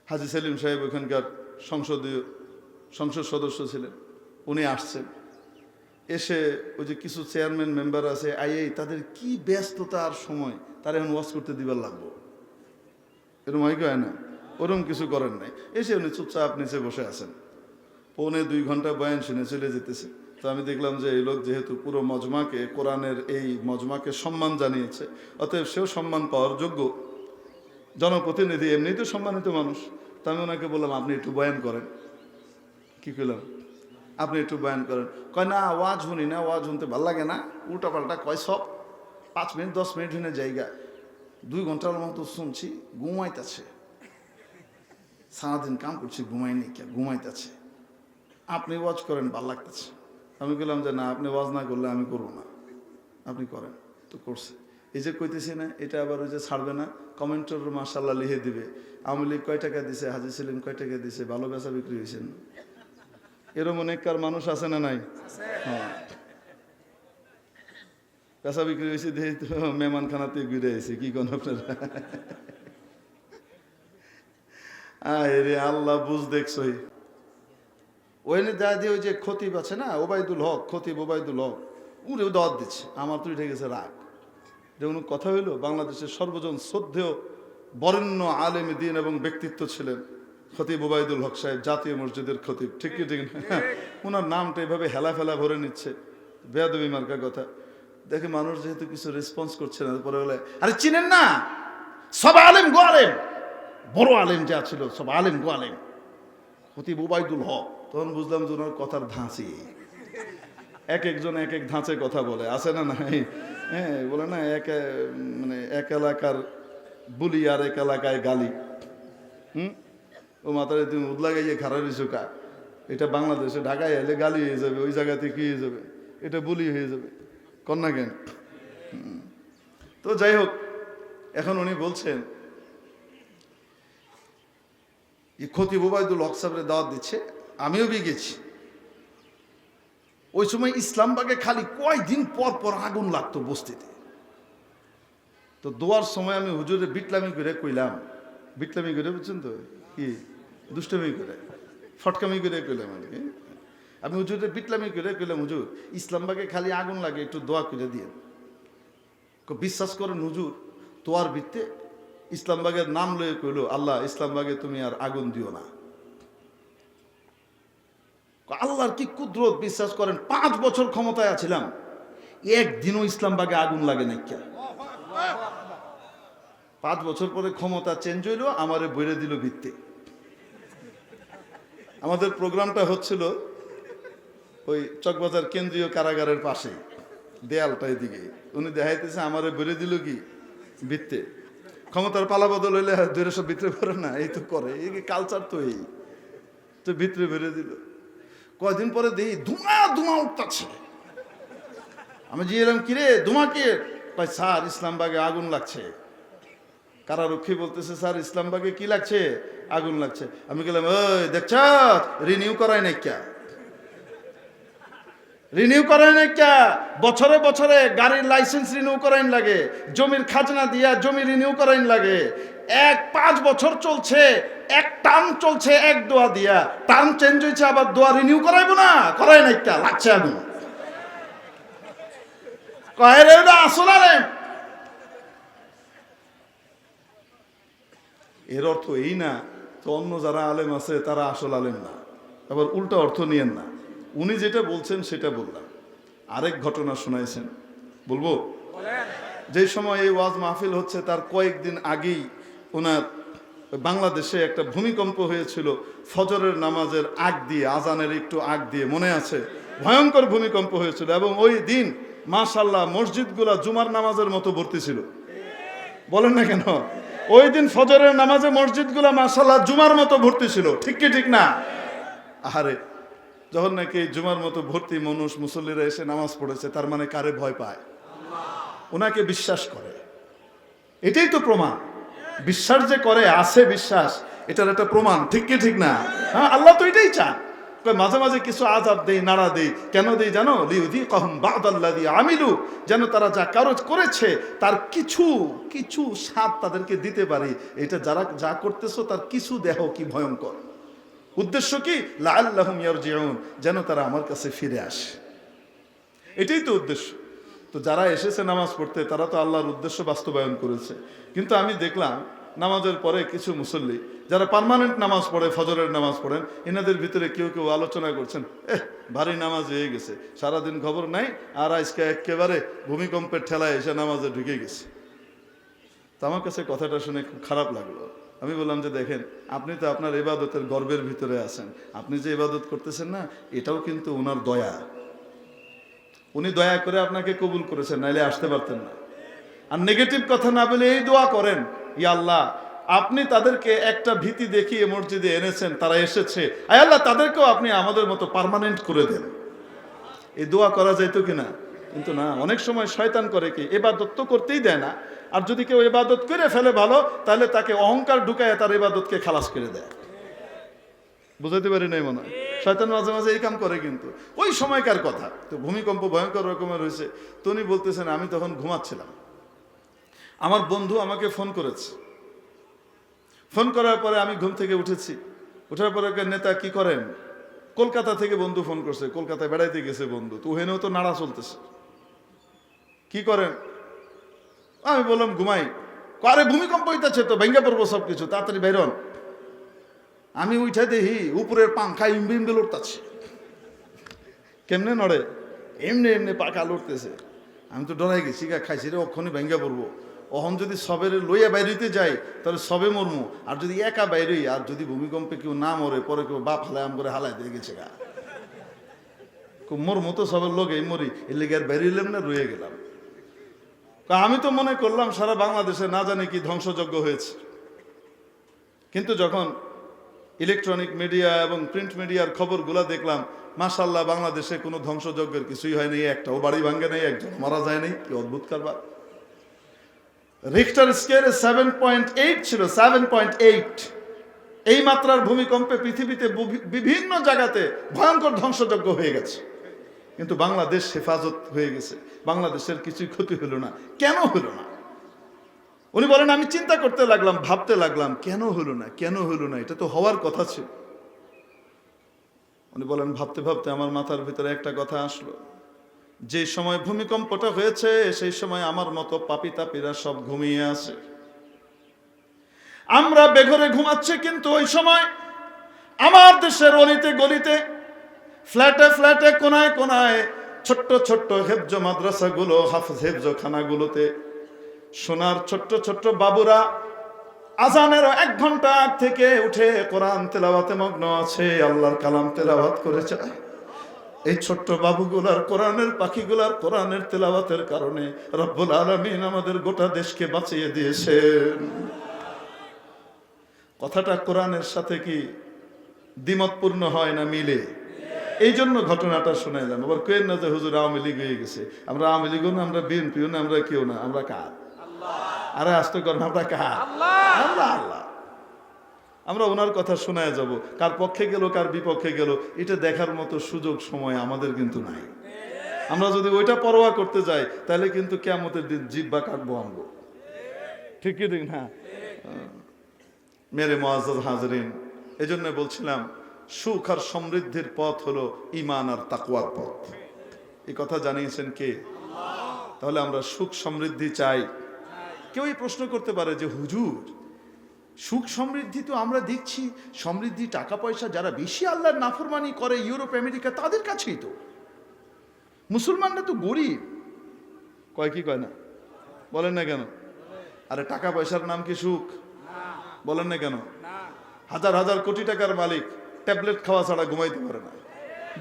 হাজী সেলিম সাহেব ওইখানকার সংসদ সদস্য ছিলেন। উনি আসছেন, এসে ওই যে কিছু চেয়ারম্যান মেম্বার আছে তাদের কি ব্যস্ততা আর সময়, তারা এখন ওয়াজ করতে দিবার লাগবো, এরকম হয় কি হয় না? ওরকম কিছু করেন নাই, এসে উনি চুপচাপ নিচে বসে আছেন। 1.25 ঘন্টা বয়ান শুনে চলে যেতেছে। তো আমি দেখলাম যে এই লোক যেহেতু পুরো মজমাকে, কোরআনের এই মজমাকে সম্মান জানিয়েছে, অতএব সেও সম্মান পাওয়ার যোগ্য, জনপ্রতিনিধি, এমনিতেও সম্মানিত মানুষ। তো আমি ওনাকে বললাম আপনি একটু বয়ান করেন। কি করলাম? আপনি একটু বয়ান করেন। কয় না ওয়াজ শুনি না, ওয়াজ শুনতে ভাল লাগে না, উল্টা পাল্টা কয় সব, 5 মিনিট 10 মিনিট শুনে জায়গা, 2 ঘন্টার মতো শুনছি, ঘুমাইতেছে, সারাদিন কাম করছি, ঘুমাইনি কে, ঘুমাইতেছে। আপনি ওয়াজ করেন, ভাল লাগতেছে। আমি বললাম যে না, আপনি ওয়াজ না করলে আমি করবো না, আপনি করেন। তো করছে। এই যে কইতেছি না, এটা আবার ওই যে ছাড়বে না, কমেন্টের মাশাআল্লাহ লিখে দিবে, আওয়ামী লীগ কয় টাকা দিছে, হাজী সেলিম কয় টাকা দিছে, ভালো বেচা বিক্রি হয়েছেন। এরম অনেককার মানুষ আছে না নাই? হ্যাঁ, বেচা বিক্রি হয়েছে দেখে তো মেহমানখানাতে ঘুরে এসে কি কোন আপনারা। আরে আল্লাহ বুঝ দেখছই। ওইখানে যা দিয়ে ওই যে খতিব আছে না, ওবায়দুল হক, খতিব ওবায়দুল হক, উনি দাওয়াত দিচ্ছে। আমার তো উঠে গেছে রাগ, যে উনি কথা হইলো, বাংলাদেশের সর্বজন শ্রদ্ধেয় বরেণ্য আলেম দ্বীন এবং ব্যক্তিত্ব ছিলেন খতিব ওবায়দুল হক সাহেব, জাতীয় মসজিদের খতিব। ঠিক কি ঠিক না? ওনার নামটা এভাবে হেলা ফেলা ভরে নিচ্ছে, বেয়াদবি মার্কা কথা। দেখে মানুষ যেহেতু কিছু রেসপন্স করছে না, পরে বলে আরে চিনেন না, সব আলেম গো আলেম, বড় আলেম যা ছিল সব আলেম গো আলেম, খতিব ওবায়দুল হক। তখন বুঝলাম যে ওনার কথার ধাঁচি, এক একজন এক এক ধাঁচে কথা বলে, আছে না নাই? হ্যাঁ, বলে না মানে এক এলাকার বুলি আর এক এলাকায় গালি। ও মাথায় তুমি উদলাগাইয়ে খারাপ চোখা, এটা বাংলাদেশে ঢাকায় এলে গালি হয়ে যাবে, ওই জায়গাতে কি হয়ে যাবে, এটা বুলি হয়ে যাবে। কন্যা কেন? তো যাই হোক, এখন উনি বলছেন খতিব ওবায়দুল হক সাহেবের দাওয়াত দিচ্ছে, আমিও গেছি। ওই সময় ইসলামবাগে খালি কয়দিন পর পর আগুন লাগতো বস্তিতে। তো দোয়ার সময় আমি হুজুরে বিটলামি করে কইলাম, বিটলামি করে বুঝছেন তো, কি দুষ্টমি করে ফটকামি করে কইলাম আর কি। আমি হুজুরে বিটলামি করে কইলাম, হুজুর ইসলামবাগে খালি আগুন লাগে, একটু দোয়া করে দিয়ে। বিশ্বাস করেন হুজুর, তোয়ার ভিত্তে ইসলামবাগের নাম লয়ে কইল, আল্লাহ ইসলামবাগে তুমি আর আগুন দিও না। আল্লাহর কি কুদরত, বিশ্বাস করেন 5 বছর ক্ষমতায় আছিলাম, একদিনও ইসলামবাগে আগুন লাগে নাই। 5 বছর পরে ক্ষমতা চেঞ্জ হইল, আমারে বইরে দিল ভিত্তে। আমাদের প্রোগ্রামটা হচ্ছিল ওই চকবাজার কেন্দ্রীয় কারাগারের পাশে, দেয়ালটা এদিকে। উনি দেখাইতেছে আমারে বইরে দিল কি ভিত্তে। ক্ষমতার পালা বদল হইলে দূরে সব ভিতরে করে না, এই তো করে, এই কালচার তো এই তো ভিতরে বেড়ে দিল। কয়দিন পরে দেখি ধুমা ধুমা উঠতেছে। আমি জিজ্ঞেলাম, কিরে ধুমা কে? ভাই স্যার ইসলামবাগে আগুন লাগছে। কারারক্ষী বলতেছে, স্যার ইসলামবাগে কি লাগছে? আগুন লাগছে। আমি গেলাম, ওই দেখছ রিনিউ করায় নাই ক্যা, রিনিউ করায় নাই ক্যা? বছরে বছরে গাড়ির লাইসেন্স রিনিউ করাইন লাগে, জমির খাজনা দিয়া জমি রিনিউ করাইন লাগে। 5 বছর চলছে, এক টার্ম চলছে, এক দোয়া দিয়া, টার্ম চেঞ্জ হয়েছে, আবার দোয়া রিনিউ করাইবো না? করাই নাই ক্যা? লাগছে আগুন। কয় রে ওটা আসল আলেম। এর অর্থ এই না তো অন্য যারা আলেম আছে তারা আসল আলেম না, আবার উল্টা অর্থ নিয়েন না। উনি যেটা বলছেন সেটা বললাম। আরেক ঘটনা শোনাইছেন, বলবো? যে সময় এই ওয়াজ মাহফিল হচ্ছে তার কয়েকদিন আগেই ওনার বাংলাদেশে একটা ভূমিকম্প হয়েছিল, ফজরের নামাজের আগ দিয়ে, আজানের একটু আগ দিয়ে, মনে আছে? ভয়ঙ্কর ভূমিকম্প হয়েছিল। এবং ওই দিন মাশাআল্লাহ মসজিদগুলা জুমার নামাজের মতো ভর্তি ছিল। বলেন না কেন? ওই দিন ফজরের নামাজে মসজিদগুলা মাশাআল্লাহ জুমার মতো ভর্তি ছিল, ঠিক কি ঠিক না? আরে যখন নাকি জুমার মতো ভর্তি মানুষ, মুসল্লিরা এসে নামাজ পড়েছে, তার মানে কারে ভয় পায়? ওনাকে বিশ্বাস করে। এটাই তো প্রমাণ। বিশ্বাস যে করে, আছে বিশ্বাস, এটার একটা প্রমাণ, ঠিক কি ঠিক না? হ্যাঁ, আল্লাহ তো এটাই চান। মাঝে মাঝে কিছু আযাব দেই, নাড়া দেই। কেন দেই জানো? লিউযীকাহুম বা'দাল্লাযী আমিলু, যেন তারা যা কারজ করেছে তার কিছু কিছু স্বাদ তাদেরকে দিতে পারি। এটা যারা যা করতেছো তার কিছু দেহ কি ভয়ঙ্কর। উদ্দেশ্য কি? লাআল্লাহুম ইয়ারজিউন, যেন তারা আমার কাছে ফিরে আসে। এটাই তো উদ্দেশ্য। তো যারা এসেছে নামাজ পড়তে তারা তো আল্লাহর উদ্দেশ্য বাস্তবায়ন করেছে। কিন্তু আমি দেখলাম নামাজের পরে কিছু মুসল্লি যারা পার্মানেন্ট নামাজ পড়ে, ফজরের নামাজ পড়েন, এনাদের ভিতরে কেউ কেউ আলোচনা করছেন, ভারী নামাজ হয়ে গেছে, সারাদিন খবর নাই, আর আজকে একেবারে ভূমিকম্পের ঠেলায় এসে নামাজে ঢুকে গেছে। তো আমার কাছে কথাটা শুনে খুব খারাপ লাগলো। আমি বললাম যে দেখেন, আপনি তো আপনার ইবাদতের গর্বের ভিতরে আছেন, আপনি যে ইবাদত করতেছেন না, এটাও কিন্তু ওনার দয়া। উনি দয়া করে আপনাকে কবুল করেছেন, নাইলে আসতে পারতেন না। আর নেগেটিভ কথা না বলে এই দোয়া করেন, ইয়া আল্লাহ আপনি তাদেরকে একটা ভীতি দেখিয়ে মসজিদে এনেছেন, তারা এসেছে, আয় আল্লাহ তাদেরকেও আপনি আমাদের মতো পার্মানেন্ট করে দেন। এই দোয়া করা যাইতো কিনা? কিন্তু না, অনেক সময় শয়তান করে কি, ইবাদত তো করতেই দেয় না। আর যদি কেউ ইবাদত করে ফেলে ভালো, তাহলে তাকে অহংকার ঢুকায় তার ইবাদতকে খালাস করে দেয়। বুঝাইতে পারি নাই মনে হয়? শয়তান মাঝে মাঝে এই কাম করে। কিন্তু ওই সময়কার কথা, তো ভূমিকম্প ভয়ঙ্কর রকমের হয়েছে। তো উনি বলতেছেন, আমি তখন ঘুমাচ্ছিলাম, আমার বন্ধু আমাকে ফোন করেছে। ফোন করার পরে আমি ঘুম থেকে উঠেছি। ওঠার পরে নেতা কি করেন? কলকাতা থেকে বন্ধু ফোন করছে, কলকাতায় বেড়াইতে গেছে বন্ধু, তো ওখানেও তো নাড়া চলতেছে। কি করেন? আমি বললাম ঘুমাই। আরে ভূমিকম্প হইতেছে তো, ভেঙ্গে পড়বো সব কিছু, তাড়াতাড়ি বেরোন। আমি উঠে দেখি উপরের পাংখা ইম্বি ইম্বি লড়তেছে। কেমনে নড়ে? এমনি এমনি পাখা লড়তেছে। আমি তো ডরাই গেছি, খাইছি রে অক্ষণে ভেঙ্গে পড়বো। অহন যদি সবের লইয়া বাইরেতে যাই তাহলে সবে মরমু, আর যদি একা বাইরেই, আর যদি ভূমিকম্পে কেউ না মরে, পরে কেউ বাপ হালায় আম করে হালায় দিয়ে গেছে গা, মরমু তো সবের লোক, এই মরি, এর লেগে আর বাইরে এলাম না, রয়ে গেলাম। আমি তো মনে করলাম সারা বাংলাদেশে না জানি কি ধ্বংসযজ্ঞ হয়েছে। কিন্তু যখন ইলেকট্রনিক মিডিয়া এবং প্রিন্ট মিডিয়ার খবরগুলো দেখলাম, মাশাআল্লাহ বাংলাদেশে কোনো ধ্বংসযজ্ঞের কিছুই হয়নি, একটাও বাড়ি ভাঙ্গে নাই, একজন মারা যায় নাই। কি অদ্ভুত কারবার! রিখটার স্কেলে 7.8 ছিল, 7.8। এই মাত্রার ভূমিকম্পে পৃথিবীতে বিভিন্ন জায়গাতে ভয়ঙ্কর ধ্বংসযজ্ঞ হয়ে গেছে, কিন্তু বাংলাদেশ হেফাজত হয়ে গেছে, বাংলাদেশের কিছুই ক্ষতি হলো না। কেন হলো না? উনি বলেন, আমি চিন্তা করতে লাগলাম, ভাবতে লাগলাম, কেন হলো না, কেন হলো না, এটা তো হওয়ার কথা ছিল। উনি বলেন, ভাবতে ভাবতে আমার মাথার ভিতরে একটা কথা আসলো, যে সময় ভূমিকম্পটা হয়েছে সেই সময় আমার মতো পাপী তাপীরা সব ঘুমিয়ে আছে, আমরা বেঘরে ঘুমাচ্ছি, কিন্তু ওই সময় আমার দেশের অলিতে গলিতে, ফ্ল্যাটে ফ্ল্যাটে, কোনায় কোনায়, ছোট্ট ছোট্ট হেফজ মাদ্রাসাগুলো, হাফেজ হেফজ খানাগুলোতে সোনার ছোট্ট ছোট্ট বাবুরা আজানের 1 ঘন্টা আগ থেকে উঠে কোরআন তেলাওয়াতে মগ্ন আছে, আল্লাহর কালাম তেলাওয়াত করেছে। এই ছোট্ট বাবুগুলার, কোরআনের পাখিগুলার কোরআনের তেলাওয়াতের কারণে রব্বুল আলামিন আমাদের গোটা দেশকে বাঁচিয়ে দিয়েছেন। কথাটা কোরআনের সাথে কি দ্বিমতপূর্ণ হয় না মিলে? এই জন্য ঘটনাটা শোনাইলাম। আবার কেন না যে হুজুর আওয়ামী লীগ হয়ে গেছে। আমরা আওয়ামী লীগও না, আমরা বিএনপিও না, আমরা কেউ না, আমরা কার? আরে আসতে করেন, আমরা কার? আমরা আল্লাহ। আমরা ওনার কথা শোনায় যাব, কার পক্ষে গেল কার বিপক্ষে গেল এটা দেখার মতো সুযোগ সময় আমাদের কিন্তু নাই। আমরা যদি ওইটা পরোয়া করতে যাই তাহলে কিন্তু কিয়ামতের দিন জিব্বা কাটবো আমরা, ঠিক কি ঠিক না? মেরে মুআজ্জাজ হাজরিন, এজন্য বলছিলাম সুখ আর সমৃদ্ধির পথ হলো ঈমান আর তাকওয়ার পথ। এই কথা জানিয়েছেন কে? তাহলে আমরা সুখ সমৃদ্ধি চাই। কেউই প্রশ্ন করতে পারে যে হুজুর, সুখ সমৃদ্ধি তো আমরা দেখছি, সমৃদ্ধি টাকা পয়সা যারা বেশি আল্লাহর নাফরমানি করে ইউরোপ আমেরিকা তাদের কাছেই তো, মুসলমানরা তো গরিব। কয় কি কয় না? বলেন না কেন? আরে টাকা পয়সার নাম কি সুখ? বলেন না কেন? হাজার হাজার কোটি টাকার মালিক ট্যাবলেট খাওয়া ছাড়া ঘুমাইতে পারে না,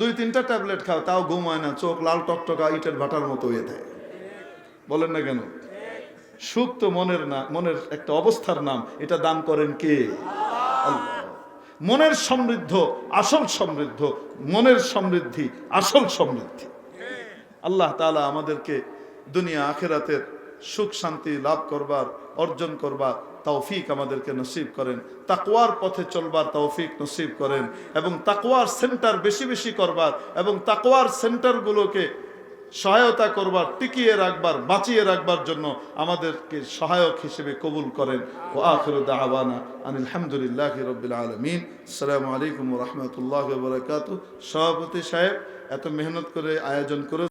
2-3টা ট্যাবলেট খাও তাও ঘুমায় না, চোখ লাল টকটকা ইটের ভাটার মতো হয়ে যায়। বলেন না কেন? সুখ তো মনের না, মনের একটা অবস্থার নাম, এটা দান করেন কে? আল্লাহ। মনের সমৃদ্ধ আসল সমৃদ্ধ, মনের সমৃদ্ধি আসল সমৃদ্ধি। আল্লাহ তাআলা আমাদেরকে দুনিয়া আখিরাতের সুখ শান্তি লাভ করবার, অর্জন করবার তৌফিক আমাদেরকে নসিব করেন, তাকওয়ার পথে চলবার তৌফিক নসিব করেন, এবং তাকওয়ার সেন্টার বেশি বেশি করবার এবং তাকওয়ার সেন্টারগুলোকে সহায়তা করবার, টিকিয়ে রাখবার, বাঁচিয়ে রাখবার জন্য আমাদেরকে সহায়ক হিসেবে কবুল করেন। ওয়া আখিরু দাওয়ানা আনিল হামদুলিল্লাহি রাব্বিল আলামিন। আসসালামু আলাইকুম ওয়া রাহমাতুল্লাহি ওয়া বারাকাতুহু। সভাপতি সাহেব এত মেহনত করে আয়োজন করে